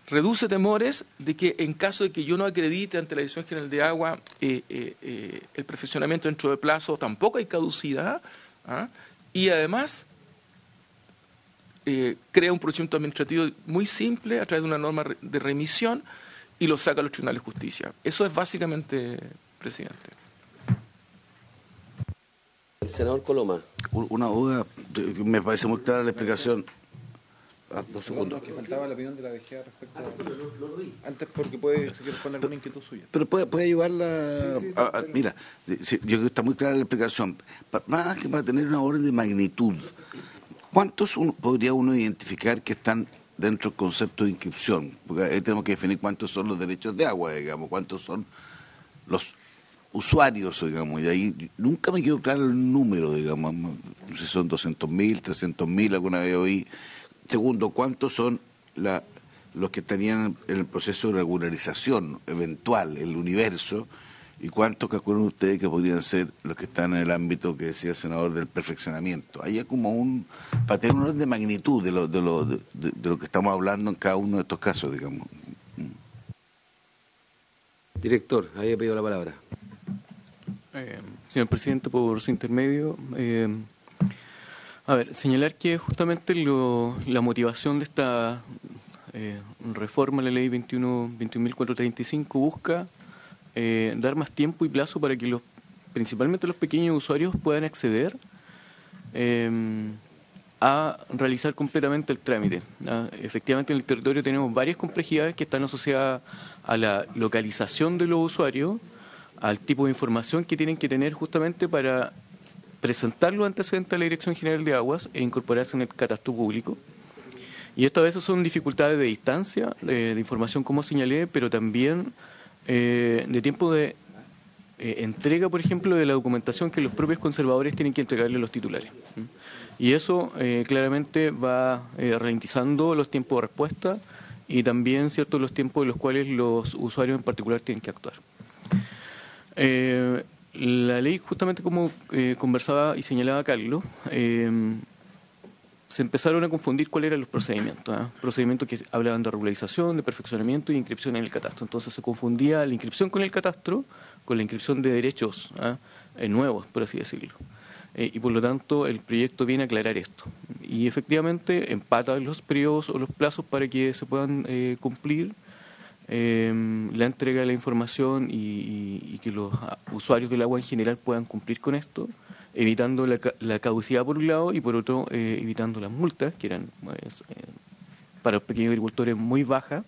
reduce temores de que en caso de que yo no acredite ante la Dirección General de Agua el perfeccionamiento dentro de plazo, tampoco hay caducidad, ¿ah? Y además crea un procedimiento administrativo muy simple a través de una norma de remisión y lo saca a los tribunales de justicia. Eso es básicamente, presidente. El senador Coloma. Una duda, me parece muy clara la explicación. 2 segundos. Que faltaba la opinión de la DGA respecto a... Antes, porque puede responder alguna inquietud suya. Pero puede ayudarla. Mira, yo creo que está muy clara la explicación. Más que para tener una orden de magnitud, ¿cuántos podría uno identificar que están dentro del concepto de inscripción? Porque ahí tenemos que definir cuántos son los derechos de agua, digamos, cuántos son los usuarios, digamos, y ahí nunca me quedó claro el número, digamos, no sé si son 200.000, 300.000, alguna vez oí. Segundo, ¿cuántos son los que estarían en el proceso de regularización eventual, el universo? ¿Y cuántos calculan ustedes que podrían ser los que están en el ámbito que decía el senador del perfeccionamiento? Ahí hay como para tener un orden de magnitud de lo que estamos hablando en cada uno de estos casos, digamos. Director, había pedido la palabra. Señor presidente, por su intermedio, señalar que justamente la motivación de esta reforma a la ley 21.435 busca dar más tiempo y plazo para que principalmente los pequeños usuarios puedan acceder a realizar completamente el trámite. Efectivamente, en el territorio tenemos varias complejidades que están asociadas a la localización de los usuarios, al tipo de información que tienen que tener justamente para presentar los antecedentes a la Dirección General de Aguas e incorporarse en el catastro público. Y esto a veces son dificultades de distancia, de información como señalé, pero también de tiempo de entrega, por ejemplo, de la documentación que los propios conservadores tienen que entregarle a los titulares. Y eso claramente va ralentizando los tiempos de respuesta y también los tiempos en los cuales los usuarios en particular tienen que actuar. La ley, justamente como conversaba y señalaba Carlos, se empezaron a confundir cuáles eran los procedimientos. Procedimientos que hablaban de regularización, de perfeccionamiento y inscripción en el catastro. Entonces se confundía la inscripción con el catastro con la inscripción de derechos nuevos, por así decirlo. Y por lo tanto el proyecto viene a aclarar esto. Y efectivamente empata los periodos o los plazos para que se puedan cumplir la entrega de la información y que los usuarios del agua en general puedan cumplir con esto, evitando la caducidad por un lado y por otro evitando las multas, que eran para los pequeños agricultores muy bajas,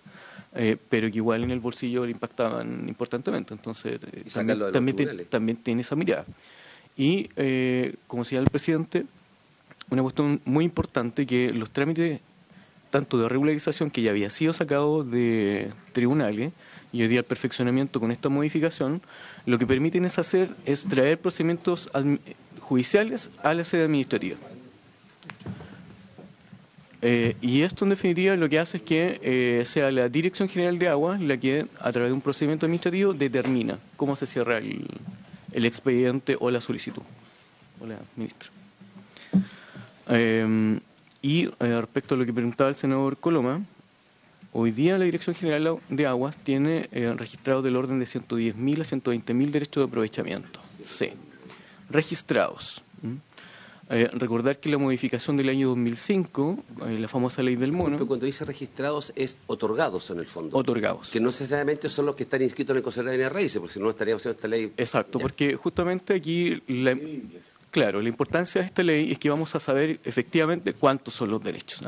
pero que igual en el bolsillo le impactaban importantemente. Entonces también tiene esa mirada. Y como señala el presidente, una cuestión muy importante, que los trámites tanto de regularización, que ya había sido sacado de tribunales, y hoy día el perfeccionamiento con esta modificación, lo que permiten es traer procedimientos judiciales a la sede administrativa. Y esto en definitiva lo que hace es que sea la Dirección General de Agua la que a través de un procedimiento administrativo determina cómo se cierra el expediente o la solicitud. Hola, ministra. Y respecto a lo que preguntaba el senador Coloma, hoy día la Dirección General de Aguas tiene registrados del orden de 110.000 a 120.000 derechos de aprovechamiento. Sí, registrados. Recordar que la modificación del año 2005, la famosa ley del mono... Pero cuando dice registrados es otorgados en el fondo. Otorgados. Que no necesariamente son los que están inscritos en el Consejo de Bienes Raíces, porque si no estaríamos haciendo esta ley... Exacto, ya. Porque justamente aquí... Claro, la importancia de esta ley es que vamos a saber efectivamente cuántos son los derechos,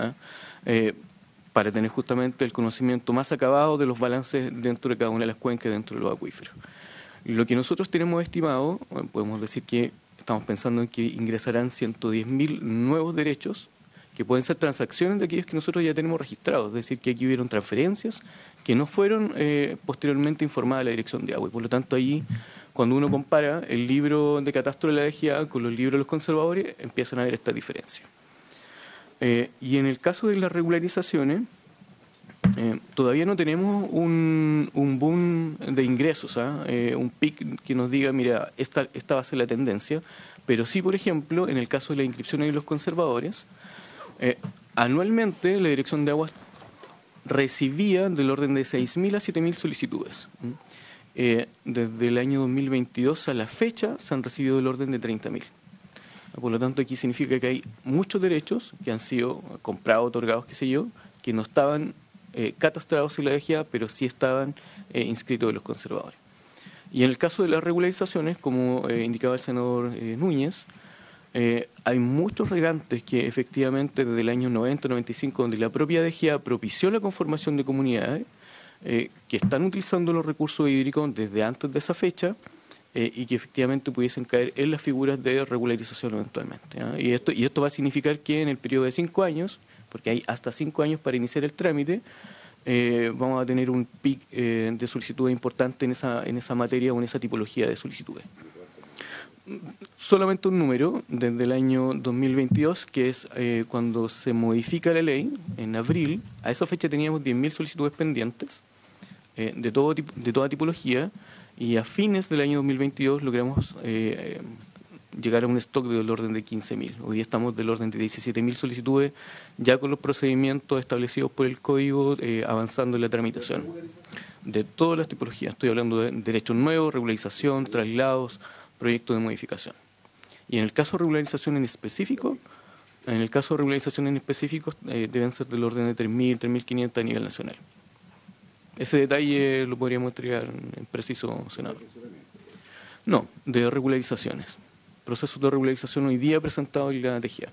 para tener justamente el conocimiento más acabado de los balances dentro de cada una de las cuencas, dentro de los acuíferos. Lo que nosotros tenemos estimado, podemos decir que estamos pensando en que ingresarán 110.000 nuevos derechos que pueden ser transacciones de aquellos que nosotros ya tenemos registrados, es decir, que aquí hubieron transferencias que no fueron posteriormente informadas a la Dirección de Agua. Y por lo tanto, allí, cuando uno compara el libro de catastro de la DGA con los libros de los conservadores, empiezan a haber esta diferencia. Y en el caso de las regularizaciones, todavía no tenemos un boom de ingresos, un pic que nos diga, mira, esta va a ser la tendencia, pero sí, por ejemplo, en el caso de las inscripciones de los conservadores, anualmente la Dirección de Aguas recibía del orden de 6.000 a 7.000 solicitudes. Desde el año 2022 a la fecha se han recibido del orden de 30.000. Por lo tanto, aquí significa que hay muchos derechos que han sido comprados, otorgados, qué sé yo, que no estaban catastrados en la DGA, pero sí estaban inscritos de los conservadores. Y en el caso de las regularizaciones, como indicaba el senador Núñez, hay muchos regantes que efectivamente desde el año 90-95, donde la propia DGA propició la conformación de comunidades, que están utilizando los recursos hídricos desde antes de esa fecha, y que efectivamente pudiesen caer en las figuras de regularización eventualmente. Y esto va a significar que en el periodo de 5 años, porque hay hasta 5 años para iniciar el trámite, vamos a tener un pic de solicitudes importante en esa materia o en esa tipología de solicitudes. Solamente un número, desde el año 2022, que es cuando se modifica la ley, en abril, a esa fecha teníamos 10.000 solicitudes pendientes de toda tipología, y a fines del año 2022 logramos llegar a un stock del orden de 15.000. Hoy día estamos del orden de 17.000 solicitudes, ya con los procedimientos establecidos por el Código, avanzando en la tramitación. De todas las tipologías, estoy hablando de derechos nuevos, regularización, traslados, proyectos de modificación. Y en el caso de regularización en específico, deben ser del orden de 3.000, 3.500 a nivel nacional. Ese detalle lo podríamos entregar en preciso, senador. No, de regularizaciones. Procesos de regularización hoy día presentados en la DGA.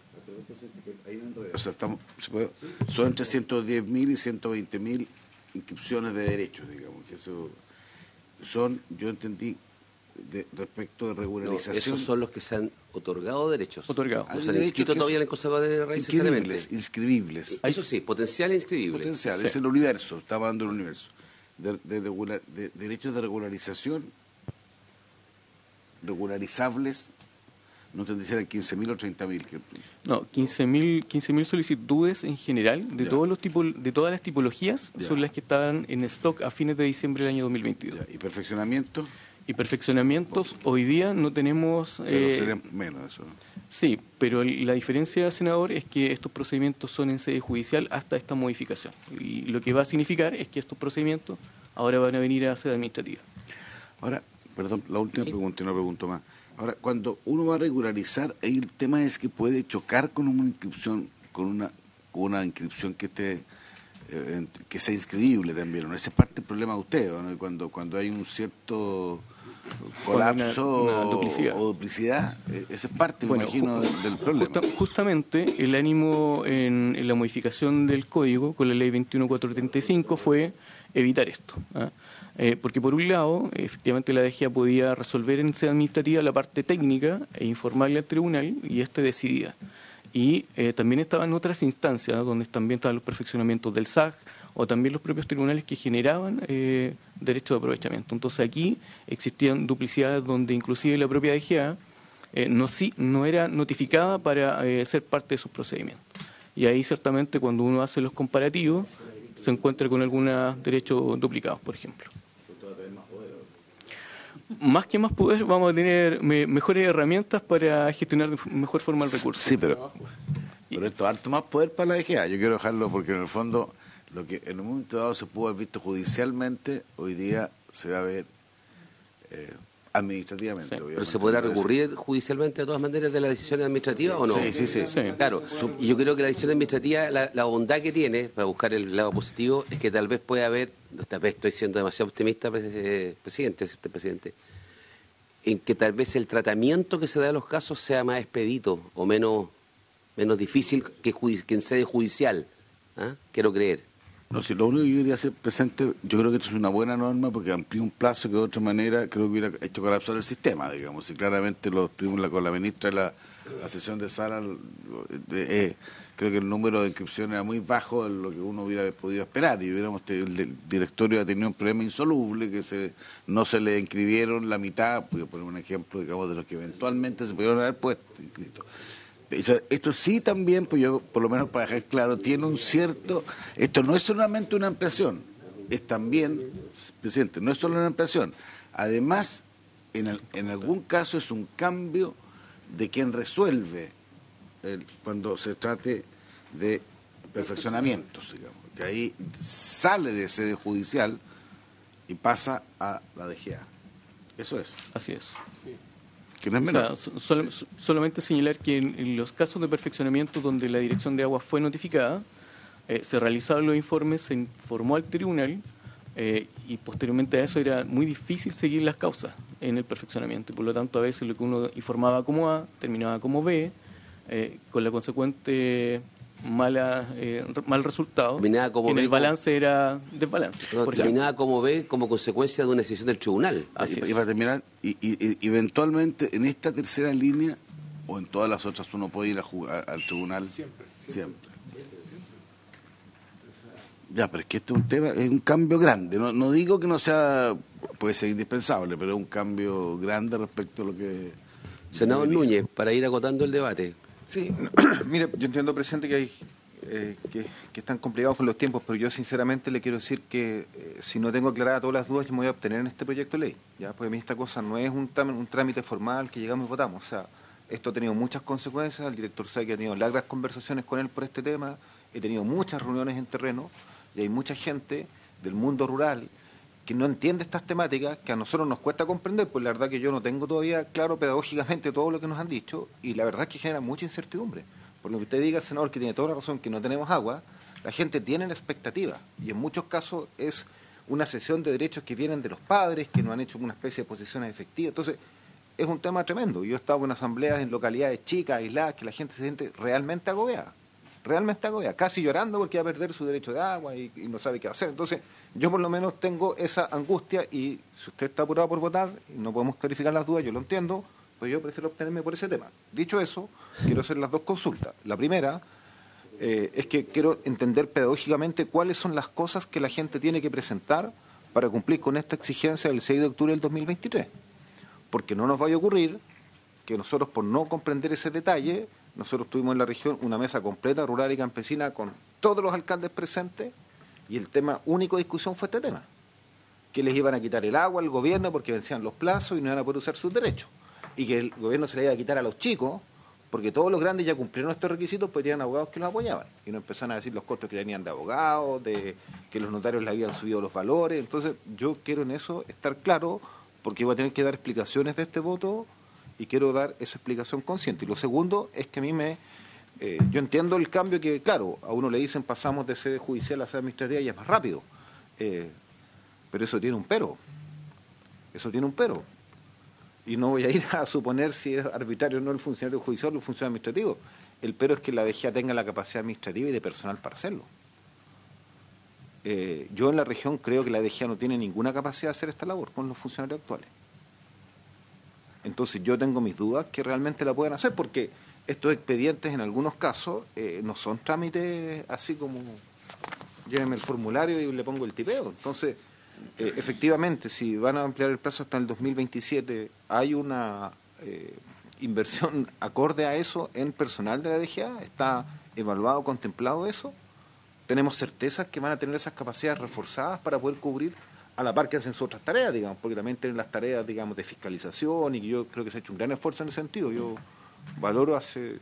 O sea, son entre 110.000 y 120.000 inscripciones de derechos, digamos. Que eso son, yo entendí, respecto de regularización. No, esos son los que se han otorgado derechos. Otorgados. O sea, inscrito todavía en el conservador de raíces necesariamente. Inscribibles. Eso sí, potencial e inscribible. Potencial, sí. Es el universo, estaba hablando del universo. De derechos de regularización, regularizables, no entendí si eran 15.000 o 30.000. No, 15.000 solicitudes en general, de todos los tipos, de todas las tipologías, son las que estaban en stock a fines de diciembre del año 2022. ¿Y perfeccionamiento? Y perfeccionamientos, hoy día no tenemos... Pero sería menos eso, ¿no? Sí, pero la diferencia, senador, es que estos procedimientos son en sede judicial hasta esta modificación. Y lo que va a significar es que estos procedimientos ahora van a venir a sede administrativa. Ahora, perdón, la última pregunta, y no pregunto más. Ahora, cuando uno va a regularizar, ahí el tema es que puede chocar con una inscripción, con una inscripción que esté... que sea inscribible también, ¿no? Ese es parte del problema de usted, ¿no? Cuando hay un cierto colapso una duplicidad. o duplicidad, esa es parte, me imagino, del problema. Justamente el ánimo en la modificación del código con la ley 21.435 fue evitar esto, porque por un lado, efectivamente la DGA podía resolver en sede administrativa la parte técnica e informarle al tribunal y este decidía. Y también estaban otras instancias, ¿no? Donde también estaban los perfeccionamientos del SAG o también los propios tribunales que generaban derechos de aprovechamiento. Entonces aquí existían duplicidades donde inclusive la propia DGA no era notificada para ser parte de sus procedimientos. Y ahí ciertamente cuando uno hace los comparativos se encuentra con algunos derechos duplicados, por ejemplo. Más que más poder, vamos a tener mejores herramientas para gestionar de mejor forma el recurso. Sí, pero esto es harto más poder para la DGA. Yo quiero dejarlo porque en el fondo lo que en un momento dado se pudo haber visto judicialmente, hoy día se va a ver administrativamente. Sí. ¿Pero se podrá recurrir judicialmente de todas maneras de la decisión administrativa o no? Sí. Claro, y yo creo que la decisión administrativa, la bondad que tiene, para buscar el lado positivo, es que tal vez puede haber, tal vez estoy siendo demasiado optimista, presidente, en que tal vez el tratamiento que se da a los casos sea más expedito o menos difícil que en sede judicial. Quiero creer. No, si lo único que yo quería hacer presente, yo creo que esto es una buena norma porque amplía un plazo que de otra manera creo que hubiera hecho colapsar el sistema, digamos, y claramente lo tuvimos con la ministra de la sesión de sala, creo que el número de inscripciones era muy bajo de lo que uno hubiera podido esperar, y el directorio ha tenido un problema insoluble, que no se le inscribieron la mitad, voy a poner un ejemplo, digamos, de los que eventualmente se pudieron haber puesto inscritos. Esto sí también, pues yo, por lo menos para dejar claro, tiene un cierto... Esto no es solamente una ampliación, es también, presidente, no es solo una ampliación. Además, en algún caso es un cambio de quien resuelve cuando se trate de perfeccionamientos, digamos, que ahí sale de sede judicial y pasa a la DGA. Eso es. Así es. Que no es menor. O sea, solamente señalar que en los casos de perfeccionamiento donde la Dirección de Aguas fue notificada, se realizaron los informes, se informó al tribunal y posteriormente a eso era muy difícil seguir las causas en el perfeccionamiento. Y por lo tanto, a veces lo que uno informaba como A terminaba como B, con la consecuente mal resultado, Terminaba como que en B el como- balance era desbalance. Terminada como B como consecuencia de una decisión del tribunal. Así Y es. para terminar, y eventualmente en esta tercera línea o en todas las otras uno puede ir a jugar al tribunal siempre. Ya, pero es que este es un tema, es un cambio grande. No digo que no sea, puede ser indispensable, pero es un cambio grande respecto a lo que... Senador Núñez, para ir agotando el debate. Sí, mire, yo entiendo, presidente, que hay que están complicados con los tiempos, pero yo sinceramente le quiero decir que si no tengo aclaradas todas las dudas, yo me voy a obtener en este proyecto de ley, ¿ya? Porque a mí esta cosa no es un trámite formal que llegamos y votamos. O sea, esto ha tenido muchas consecuencias, el director sabe que ha tenido largas conversaciones con él por este tema, he tenido muchas reuniones en terreno y hay mucha gente del mundo rural que no entiende estas temáticas, que a nosotros nos cuesta comprender, pues la verdad que yo no tengo todavía claro pedagógicamente todo lo que nos han dicho, y la verdad es que genera mucha incertidumbre. Por lo que usted diga, senador, que tiene toda la razón, que no tenemos agua, la gente tiene la expectativa, y en muchos casos es una cesión de derechos que vienen de los padres, que no han hecho una especie de posiciones efectivas. Entonces, es un tema tremendo. Yo he estado en asambleas en localidades chicas, aisladas, que la gente se siente realmente agobiada, casi llorando porque va a perder su derecho de agua y no sabe qué hacer. Entonces, yo por lo menos tengo esa angustia, y si usted está apurado por votar y no podemos clarificar las dudas, yo lo entiendo, pues yo prefiero obtenerme por ese tema. Dicho eso, quiero hacer las dos consultas. La primera es que quiero entender pedagógicamente cuáles son las cosas que la gente tiene que presentar para cumplir con esta exigencia del 6 de octubre del 2023. Porque no nos vaya a ocurrir que nosotros, por no comprender ese detalle, nosotros tuvimos en la región una mesa completa, rural y campesina, con todos los alcaldes presentes, y el tema único de discusión fue este tema, que les iban a quitar el agua al gobierno porque vencían los plazos y no iban a poder usar sus derechos, y que el gobierno se le iba a quitar a los chicos porque todos los grandes ya cumplieron estos requisitos, pues tenían abogados que los apoyaban, y no empezaron a decir los costos que tenían de abogados, de que los notarios le habían subido los valores. Entonces yo quiero en eso estar claro, porque voy a tener que dar explicaciones de este voto, y quiero dar esa explicación consciente. Y lo segundo es que a mí yo entiendo el cambio, que claro, a uno le dicen pasamos de sede judicial a sede administrativa y es más rápido, pero eso tiene un pero, y no voy a ir a suponer si es arbitrario o no el funcionario judicial o el funcionario administrativo. El pero es que la DGA tenga la capacidad administrativa y de personal para hacerlo. Yo en la región creo que la DGA no tiene ninguna capacidad de hacer esta labor con los funcionarios actuales. Entonces yo tengo mis dudas que realmente la puedan hacer, porque estos expedientes en algunos casos no son trámites así como lléveme el formulario y le pongo el tipeo. Entonces, efectivamente, si van a ampliar el plazo hasta el 2027, hay una inversión acorde a eso en personal de la DGA. ¿Está evaluado, contemplado eso? ¿Tenemos certezas que van a tener esas capacidades reforzadas para poder cubrir a la par que hacen sus otras tareas, digamos? Porque también tienen las tareas, digamos, de fiscalización, y yo creo que se ha hecho un gran esfuerzo en ese sentido. Yo valoro, hace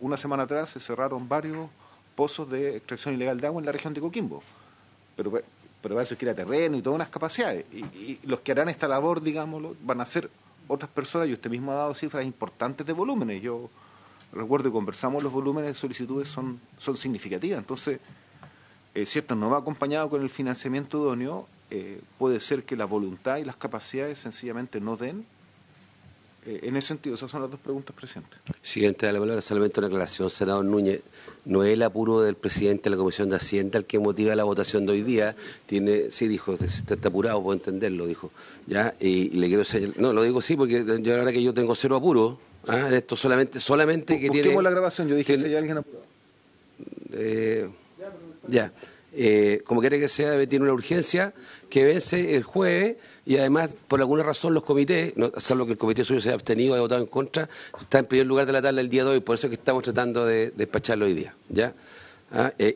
una semana atrás se cerraron varios pozos de extracción ilegal de agua en la región de Coquimbo, pero para eso quiere terreno y todas unas capacidades, y los que harán esta labor, digámoslo, van a ser otras personas, y usted mismo ha dado cifras importantes de volúmenes. Yo recuerdo que conversamos, los volúmenes de solicitudes son significativas. Entonces, si esto no va acompañado con el financiamiento idóneo, puede ser que la voluntad y las capacidades sencillamente no den En ese sentido, esas son las dos preguntas, presidente. Siguiente a la palabra, solamente una aclaración, senador Núñez. No es el apuro del presidente de la Comisión de Hacienda el que motiva la votación de hoy día. Sí, dijo, está apurado, puedo entenderlo, dijo. ¿Ya? Y le quiero señalar, no, lo digo sí, porque yo la verdad que yo tengo cero apuro. Esto solamente que tiene... Busquemos la grabación, yo dije si hay alguien apurado. Ya. Como quiera que sea, tiene una urgencia que vence el jueves y además, por alguna razón, los comités, salvo que el comité suyo se haya abstenido, haya votado en contra, está en primer lugar de la tabla el día de hoy, por eso es que estamos tratando de despacharlo hoy día. ¿Ya?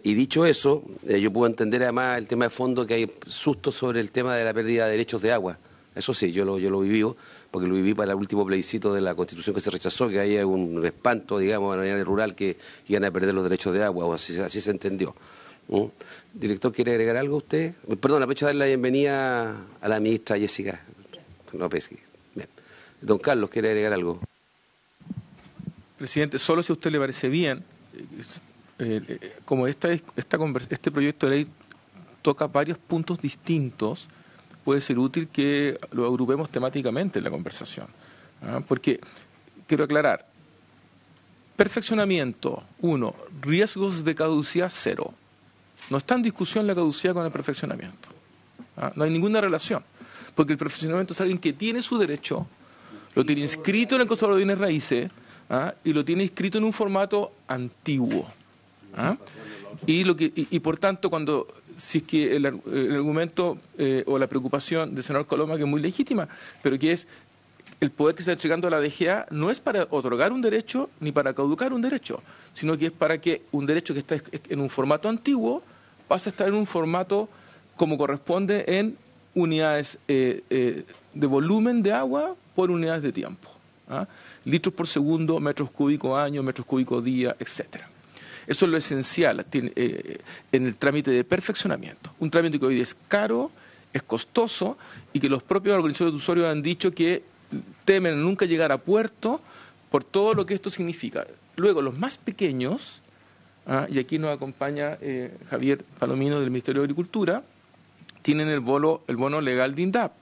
Y dicho eso, yo puedo entender además el tema de fondo que hay susto sobre el tema de la pérdida de derechos de agua. Eso sí, yo lo viví, porque lo viví para el último plebiscito de la Constitución que se rechazó, que había un espanto, digamos, a nivel rural que iban a perder los derechos de agua, o así se entendió. Director, ¿quiere agregar algo usted? Perdón, aprovecho de dar la bienvenida a la ministra Jessica López. Bien. Don Carlos, ¿quiere agregar algo? Presidente, solo si a usted le parece bien, como este proyecto de ley toca varios puntos distintos, puede ser útil que lo agrupemos temáticamente en la conversación. Porque, quiero aclarar, perfeccionamiento, 1, riesgos de caducidad, 0. No está en discusión la caducidad con el perfeccionamiento. No hay ninguna relación. Porque el perfeccionamiento es alguien que tiene su derecho, lo tiene inscrito en el Conservador de Bienes Raíces y lo tiene inscrito en un formato antiguo. Y por tanto, si es que el argumento o la preocupación del senador Coloma, que es muy legítima, pero que es el poder que se está entregando a la DGA, no es para otorgar un derecho ni para caducar un derecho, sino que es para que un derecho que está en un formato antiguo pase a estar en un formato como corresponde en unidades de volumen de agua por unidades de tiempo. Litros por segundo, metros cúbicos año, metros cúbicos día, etcétera. Eso es lo esencial en el trámite de perfeccionamiento. Un trámite que hoy es caro, es costoso y que los propios organizadores de usuarios han dicho que temen nunca llegar a puerto por todo lo que esto significa. Luego, los más pequeños, y aquí nos acompaña Javier Palomino del Ministerio de Agricultura, tienen el bono legal de INDAP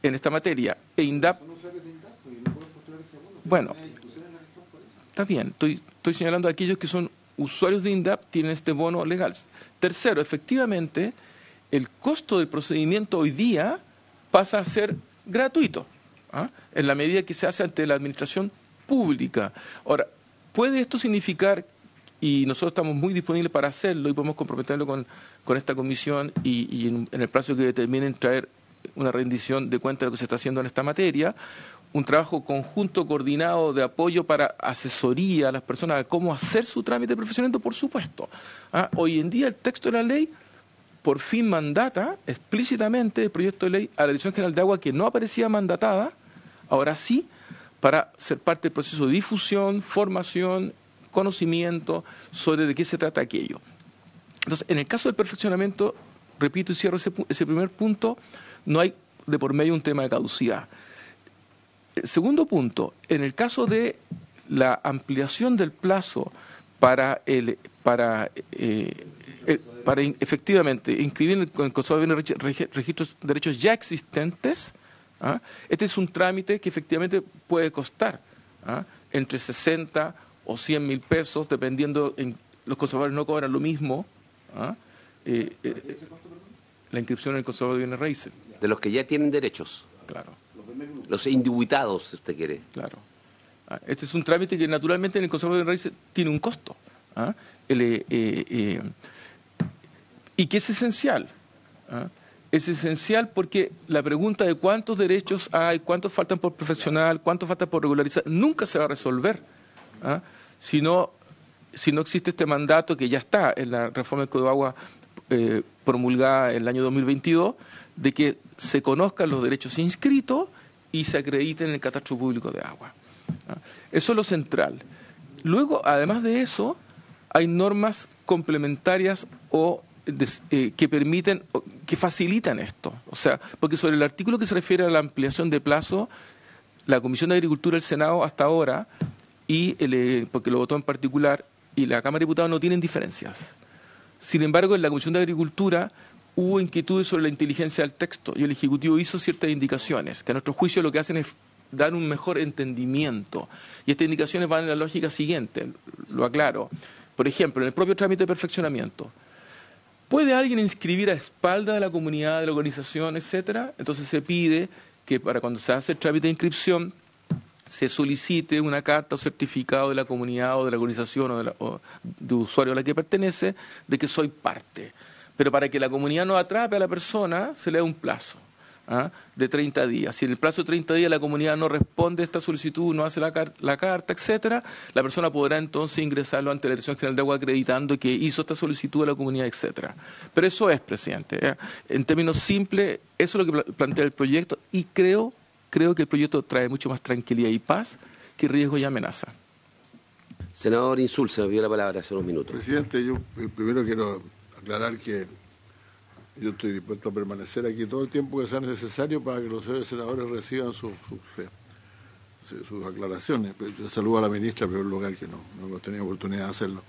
en esta materia. E INDAP, bueno, está bien, estoy señalando a aquellos que son usuarios de INDAP, tienen este bono legal. Tercero, efectivamente, el costo del procedimiento hoy día pasa a ser gratuito, en la medida que se hace ante la administración pública. Ahora, ¿puede esto significar, y nosotros estamos muy disponibles para hacerlo y podemos comprometerlo con esta comisión y en el plazo que determinen traer una rendición de cuenta de lo que se está haciendo en esta materia, un trabajo conjunto, coordinado de apoyo para asesoría a las personas de cómo hacer su trámite de perfeccionamiento? Por supuesto. Hoy en día el texto de la ley por fin mandata explícitamente el proyecto de ley a la Dirección General de Agua, que no aparecía mandatada, ahora sí, para ser parte del proceso de difusión, formación, conocimiento sobre de qué se trata aquello. Entonces, en el caso del perfeccionamiento, repito y cierro ese primer punto, no hay de por medio un tema de caducidad. El segundo punto, en el caso de la ampliación del plazo para efectivamente inscribir en el Conservador de registros de derechos ya existentes, este es un trámite que efectivamente puede costar entre 60 o 100 mil pesos, dependiendo, los conservadores no cobran lo mismo, la inscripción en el Conservador de Bienes Raíces. De los que ya tienen derechos. Claro. Los indubitados, si usted quiere. Claro. Este es un trámite que naturalmente en el Conservador de Bienes Raíces tiene un costo. Y que es esencial. Es esencial porque la pregunta de cuántos derechos hay, cuántos faltan por perfeccionar, cuántos faltan por regularizar, nunca se va a resolver si no existe este mandato que ya está en la reforma del Código de Agua promulgada en el año 2022, de que se conozcan los derechos inscritos y se acrediten en el catastro público de agua. Eso es lo central. Luego, además de eso, hay normas complementarias que permiten, que facilitan esto. O sea, porque sobre el artículo que se refiere a la ampliación de plazo, la Comisión de Agricultura del Senado hasta ahora, porque lo votó en particular, y la Cámara de Diputados no tienen diferencias. Sin embargo, en la Comisión de Agricultura hubo inquietudes sobre la inteligencia del texto y el Ejecutivo hizo ciertas indicaciones, que a nuestro juicio lo que hacen es dar un mejor entendimiento. Y estas indicaciones van en la lógica siguiente, lo aclaro. Por ejemplo, en el propio trámite de perfeccionamiento, ¿puede alguien inscribir a espalda de la comunidad, de la organización, etcétera? Entonces se pide que para cuando se hace el trámite de inscripción se solicite una carta o certificado de la comunidad o de la organización o de usuario a la que pertenece de que soy parte. Pero para que la comunidad no atrape a la persona se le da un plazo de 30 días. Si en el plazo de 30 días la comunidad no responde a esta solicitud, no hace la carta, etcétera, la persona podrá entonces ingresarlo ante la Dirección General de Agua acreditando que hizo esta solicitud a la comunidad, etcétera. Pero eso es, presidente. En términos simples, eso es lo que plantea el proyecto y creo que el proyecto trae mucho más tranquilidad y paz que riesgo y amenaza. Senador Insulza, me dio la palabra hace unos minutos. Presidente, yo primero quiero aclarar que yo estoy dispuesto a permanecer aquí todo el tiempo que sea necesario para que los señores senadores reciban sus aclaraciones. Yo saludo a la ministra, pero en primer lugar que no hemos tenido oportunidad de hacerlo.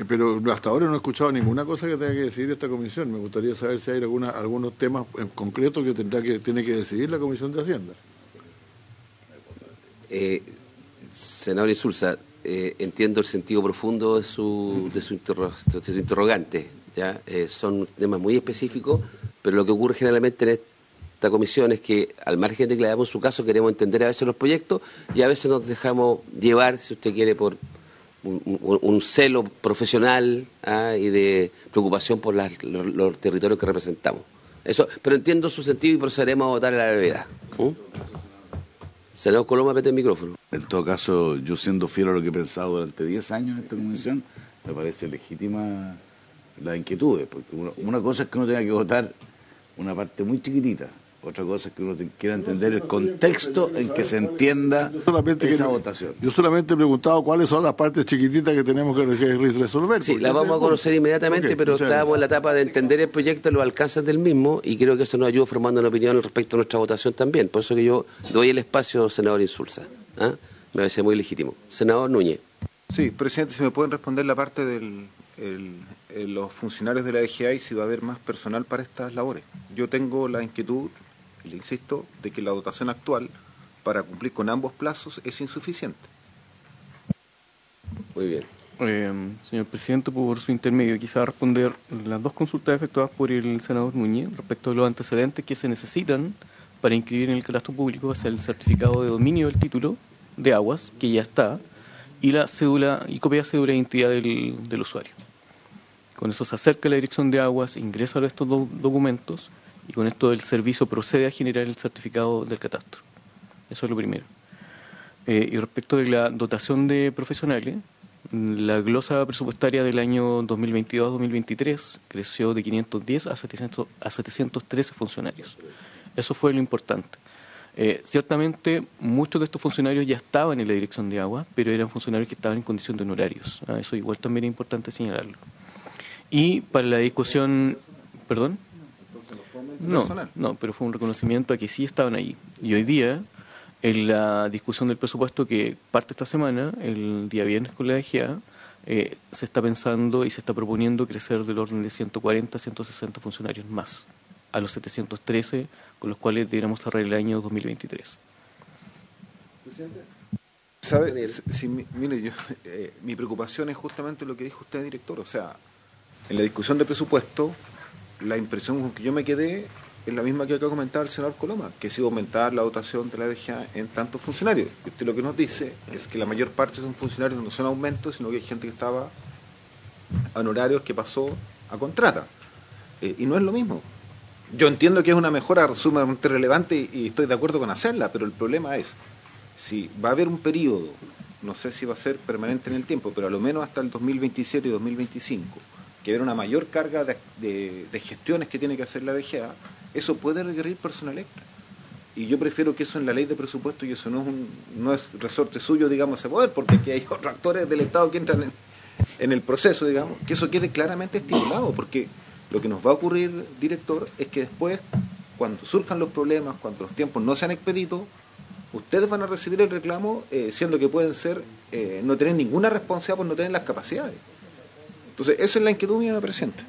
Pero hasta ahora no he escuchado ninguna cosa que tenga que decidir esta comisión. Me gustaría saber si hay algunos temas en concreto que tiene que decidir la Comisión de Hacienda. Senador Insulza, entiendo el sentido profundo de su interrogante. ¿Ya? Son temas muy específicos, pero lo que ocurre generalmente en esta comisión es que, al margen de que le damos su caso, queremos entender a veces los proyectos y a veces nos dejamos llevar, si usted quiere, por un celo profesional y de preocupación por los territorios que representamos. Pero entiendo su sentido y procederemos a votar a la brevedad. Senador Coloma, mete el micrófono. En todo caso, yo siendo fiel a lo que he pensado durante 10 años en esta comisión, me parece legítima las inquietudes, porque una cosa es que uno tenga que votar una parte muy chiquitita, otra cosa es que uno quiera entender el contexto en que se entienda esa votación. Yo solamente he preguntado cuáles son las partes chiquititas que tenemos que resolver. Sí, las vamos a conocer inmediatamente, pero estábamos en la etapa de entender el proyecto, los alcances del mismo, y creo que eso nos ayuda formando una opinión respecto a nuestra votación también. Por eso que yo doy el espacio, senador Insulza. Me parece muy legítimo. Senador Núñez. Sí, presidente, si me pueden responder la parte de los funcionarios de la DGA y si va a haber más personal para estas labores. Yo tengo la inquietud, le insisto, de que la dotación actual para cumplir con ambos plazos es insuficiente. Muy bien. Señor presidente, por su intermedio, quizá responder las dos consultas efectuadas por el senador Núñez respecto a los antecedentes que se necesitan para inscribir en el catastro público, hacia el certificado de dominio del título de aguas, que ya está, y la cédula y copia de cédula de identidad del usuario. Con eso se acerca a la dirección de aguas, ingresa estos documentos y con esto el servicio procede a generar el certificado del catastro. Eso es lo primero. Y respecto de la dotación de profesionales, la glosa presupuestaria del año 2022-2023 creció de 510 a 713 funcionarios. Eso fue lo importante. Ciertamente, muchos de estos funcionarios ya estaban en la dirección de agua, pero eran funcionarios que estaban en condición de honorarios. Eso igual también es importante señalarlo. Y para la discusión... ¿Perdón? No, pero fue un reconocimiento a que sí estaban ahí. Y hoy día, en la discusión del presupuesto que parte esta semana, el día viernes con la DGA, se está pensando y se está proponiendo crecer del orden de 140 a 160 funcionarios más, a los 713 con los cuales deberíamos cerrar el año 2023. Presidente. ¿Sabe? Mire, mi preocupación es justamente lo que dijo usted, director. O sea, en la discusión de presupuesto, la impresión con que yo me quedé es la misma que acá comentaba el senador Coloma, que se iba a aumentar la dotación de la DGA en tantos funcionarios. Y usted lo que nos dice es que la mayor parte son funcionarios, no son aumentos, sino que hay gente que estaba a honorarios que pasó a contrata. Y no es lo mismo. Yo entiendo que es una mejora sumamente relevante y estoy de acuerdo con hacerla, pero el problema es, si va a haber un periodo, no sé si va a ser permanente en el tiempo, pero a lo menos hasta el 2027 y 2025, que habrá una mayor carga de gestiones que tiene que hacer la DGA, eso puede requerir personal extra. Y yo prefiero que eso en la ley de presupuesto, y eso no es resorte suyo, digamos, ese poder, porque aquí hay otros actores del Estado que entran en el proceso, digamos, que eso quede claramente estipulado, porque lo que nos va a ocurrir, director, es que después, cuando surjan los problemas, cuando los tiempos no sean expeditos, ustedes van a recibir el reclamo, siendo que pueden ser, no tener ninguna responsabilidad por no tener las capacidades. Entonces, esa es la inquietud mía, presidente.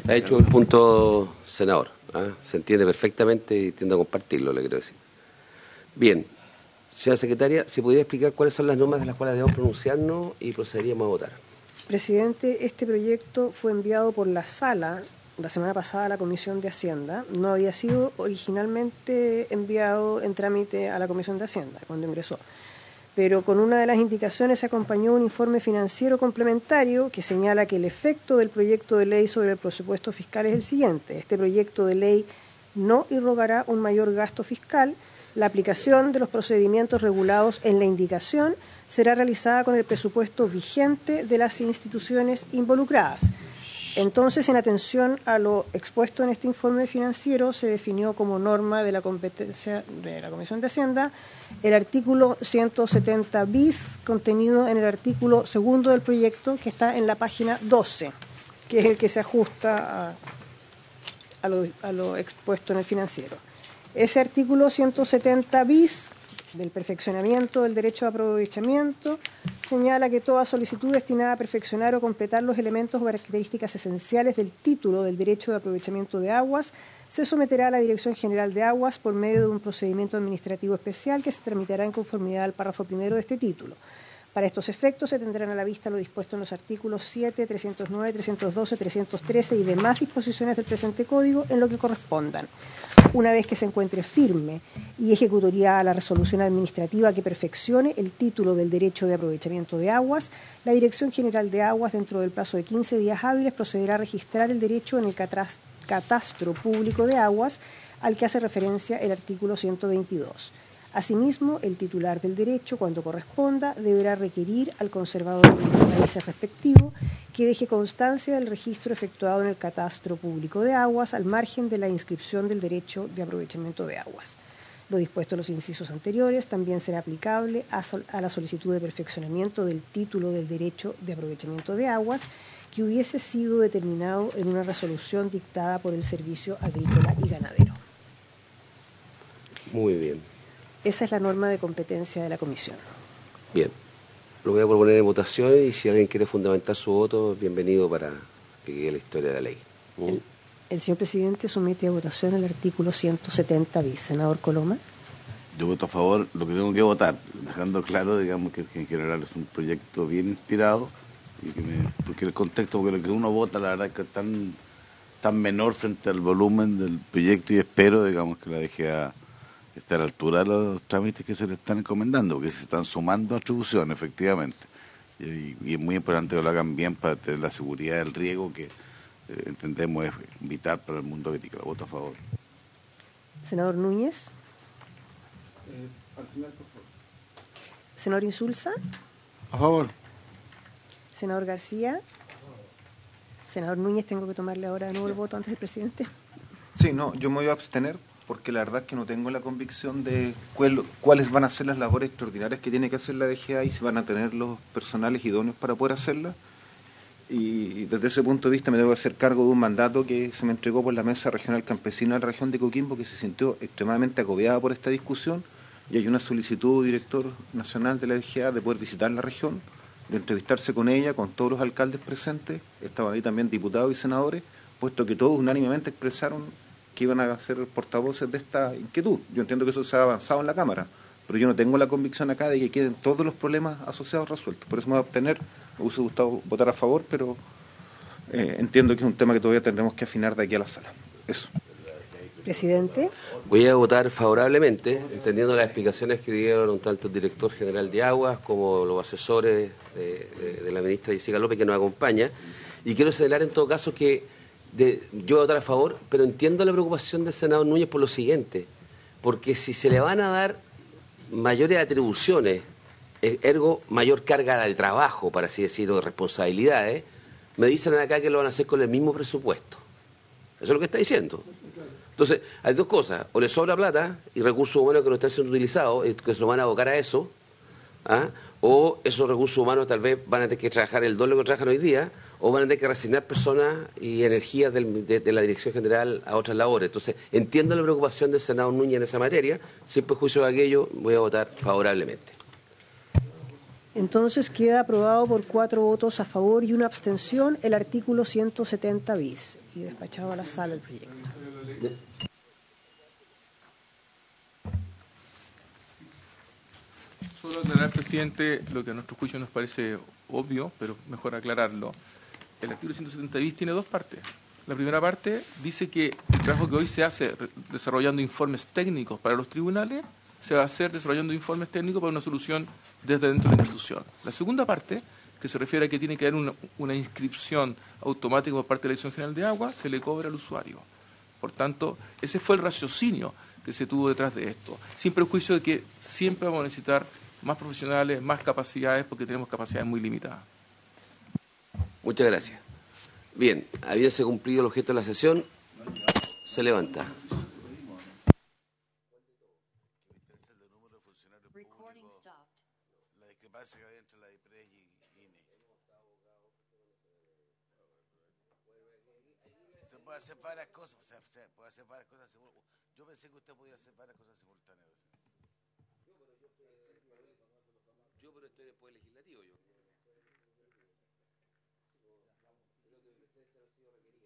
Ha hecho el punto, senador. Se entiende perfectamente y tiendo a compartirlo, le quiero decir. Bien. Señora secretaria, ¿se podría explicar cuáles son las normas de las cuales debemos pronunciarnos y procederíamos a votar? Presidente, este proyecto fue enviado por la sala la semana pasada a la Comisión de Hacienda. No había sido originalmente enviado en trámite a la Comisión de Hacienda cuando ingresó, pero con una de las indicaciones se acompañó un informe financiero complementario que señala que el efecto del proyecto de ley sobre el presupuesto fiscal es el siguiente. Este proyecto de ley no irrogará un mayor gasto fiscal. La aplicación de los procedimientos regulados en la indicación será realizada con el presupuesto vigente de las instituciones involucradas. Entonces, en atención a lo expuesto en este informe financiero, se definió como norma de la competencia de la Comisión de Hacienda el artículo 170 bis, contenido en el artículo 2 del proyecto, que está en la página 12, que es el que se ajusta a lo expuesto en el financiero. Ese artículo 170 bis del perfeccionamiento del derecho de aprovechamiento señala que toda solicitud destinada a perfeccionar o completar los elementos o características esenciales del título del derecho de aprovechamiento de aguas se someterá a la Dirección General de Aguas por medio de un procedimiento administrativo especial que se tramitará en conformidad al párrafo primero de este título. Para estos efectos se tendrán a la vista lo dispuesto en los artículos 7, 309, 312, 313 y demás disposiciones del presente Código en lo que correspondan. Una vez que se encuentre firme y ejecutoriada la resolución administrativa que perfeccione el título del derecho de aprovechamiento de aguas, la Dirección General de Aguas, dentro del plazo de 15 días hábiles, procederá a registrar el derecho en el catastro público de aguas al que hace referencia el artículo 122. Asimismo, el titular del derecho, cuando corresponda, deberá requerir al conservador de raíces respectivo que deje constancia del registro efectuado en el catastro público de aguas al margen de la inscripción del derecho de aprovechamiento de aguas. Lo dispuesto en los incisos anteriores también será aplicable a la solicitud de perfeccionamiento del título del derecho de aprovechamiento de aguas que hubiese sido determinado en una resolución dictada por el Servicio Agrícola y Ganadero. Muy bien. Esa es la norma de competencia de la Comisión. Bien. Lo voy a proponer en votación y si alguien quiere fundamentar su voto, bienvenido para que quede la historia de la ley. El señor presidente somete a votación el artículo 170 bis. Senador Coloma. Yo voto a favor lo que tengo que votar, dejando claro, digamos, que en general es un proyecto bien inspirado, y porque el contexto, porque lo que uno vota, la verdad es que es tan menor frente al volumen del proyecto, y espero, digamos, que la DGA esté a la altura de los trámites que se le están encomendando, porque se están sumando atribuciones, efectivamente. Y es muy importante que lo hagan bien para tener la seguridad del riego que entendemos es vital para el mundo agrícola. Voto a favor. Senador Núñez. Al final, por favor. Senador Insulza. A favor. Senador García. Senador Núñez, tengo que tomarle ahora de nuevo el voto antes del presidente. Sí, no, yo me voy a abstener porque la verdad es que no tengo la convicción de cuáles van a ser las labores extraordinarias que tiene que hacer la DGA y si van a tener los personales idóneos para poder hacerlas. Y desde ese punto de vista me debo hacer cargo de un mandato que se me entregó por la Mesa Regional Campesina de la región de Coquimbo, que se sintió extremadamente agobiada por esta discusión, y hay una solicitud, director nacional de la DGA, de poder visitar la región, de entrevistarse con ella, con todos los alcaldes presentes, estaban ahí también diputados y senadores, puesto que todos unánimemente expresaron que iban a ser portavoces de esta inquietud. Yo entiendo que eso se ha avanzado en la Cámara, pero yo no tengo la convicción acá de que queden todos los problemas asociados resueltos. Por eso me voy a abstener. Me hubiese gustado votar a favor, pero entiendo que es un tema que todavía tendremos que afinar de aquí a la sala. Eso. Presidente. Voy a votar favorablemente, entendiendo las explicaciones que dieron tanto el director general de Aguas como los asesores de la ministra Jessica López, que nos acompaña. Y quiero señalar en todo caso que yo voy a votar a favor, pero entiendo la preocupación del senador Núñez por lo siguiente, porque si se le van a dar mayores atribuciones, ergo mayor carga de trabajo, para así decirlo, de responsabilidades, me dicen acá que lo van a hacer con el mismo presupuesto. Eso es lo que está diciendo. Entonces, hay dos cosas: o le sobra plata y recursos humanos que no están siendo utilizados, que se lo van a abocar a eso, o esos recursos humanos tal vez van a tener que trabajar el doble que trabajan hoy día, o van a tener que reasignar personas y energías de la Dirección General a otras labores. Entonces, entiendo la preocupación del senador Núñez en esa materia, sin perjuicio de aquello, voy a votar favorablemente. Entonces queda aprobado por 4 votos a favor y 1 abstención el artículo 170 bis y despachado a la sala el proyecto. Solo aclarar, presidente, lo que a nuestro juicio nos parece obvio, pero mejor aclararlo. El artículo 170 bis tiene dos partes. La primera parte dice que el trabajo que hoy se hace desarrollando informes técnicos para los tribunales se va a hacer desarrollando informes técnicos para una solución desde dentro de la institución. La segunda parte, que se refiere a que tiene que haber una inscripción automática por parte de la Dirección General de Agua, se le cobra al usuario. Por tanto, ese fue el raciocinio que se tuvo detrás de esto, sin prejuicio de que siempre vamos a necesitar más profesionales, más capacidades, porque tenemos capacidades muy limitadas. Muchas gracias. Bien, habiéndose cumplido el objeto de la sesión, se levanta. La discrepancia que había entre la DIPRES y INE. Se puede hacer varias cosas, Yo pensé que usted podía hacer varias cosas simultáneas. Yo, pero estoy en el Poder Legislativo, yo. Creo que ha sido requerido.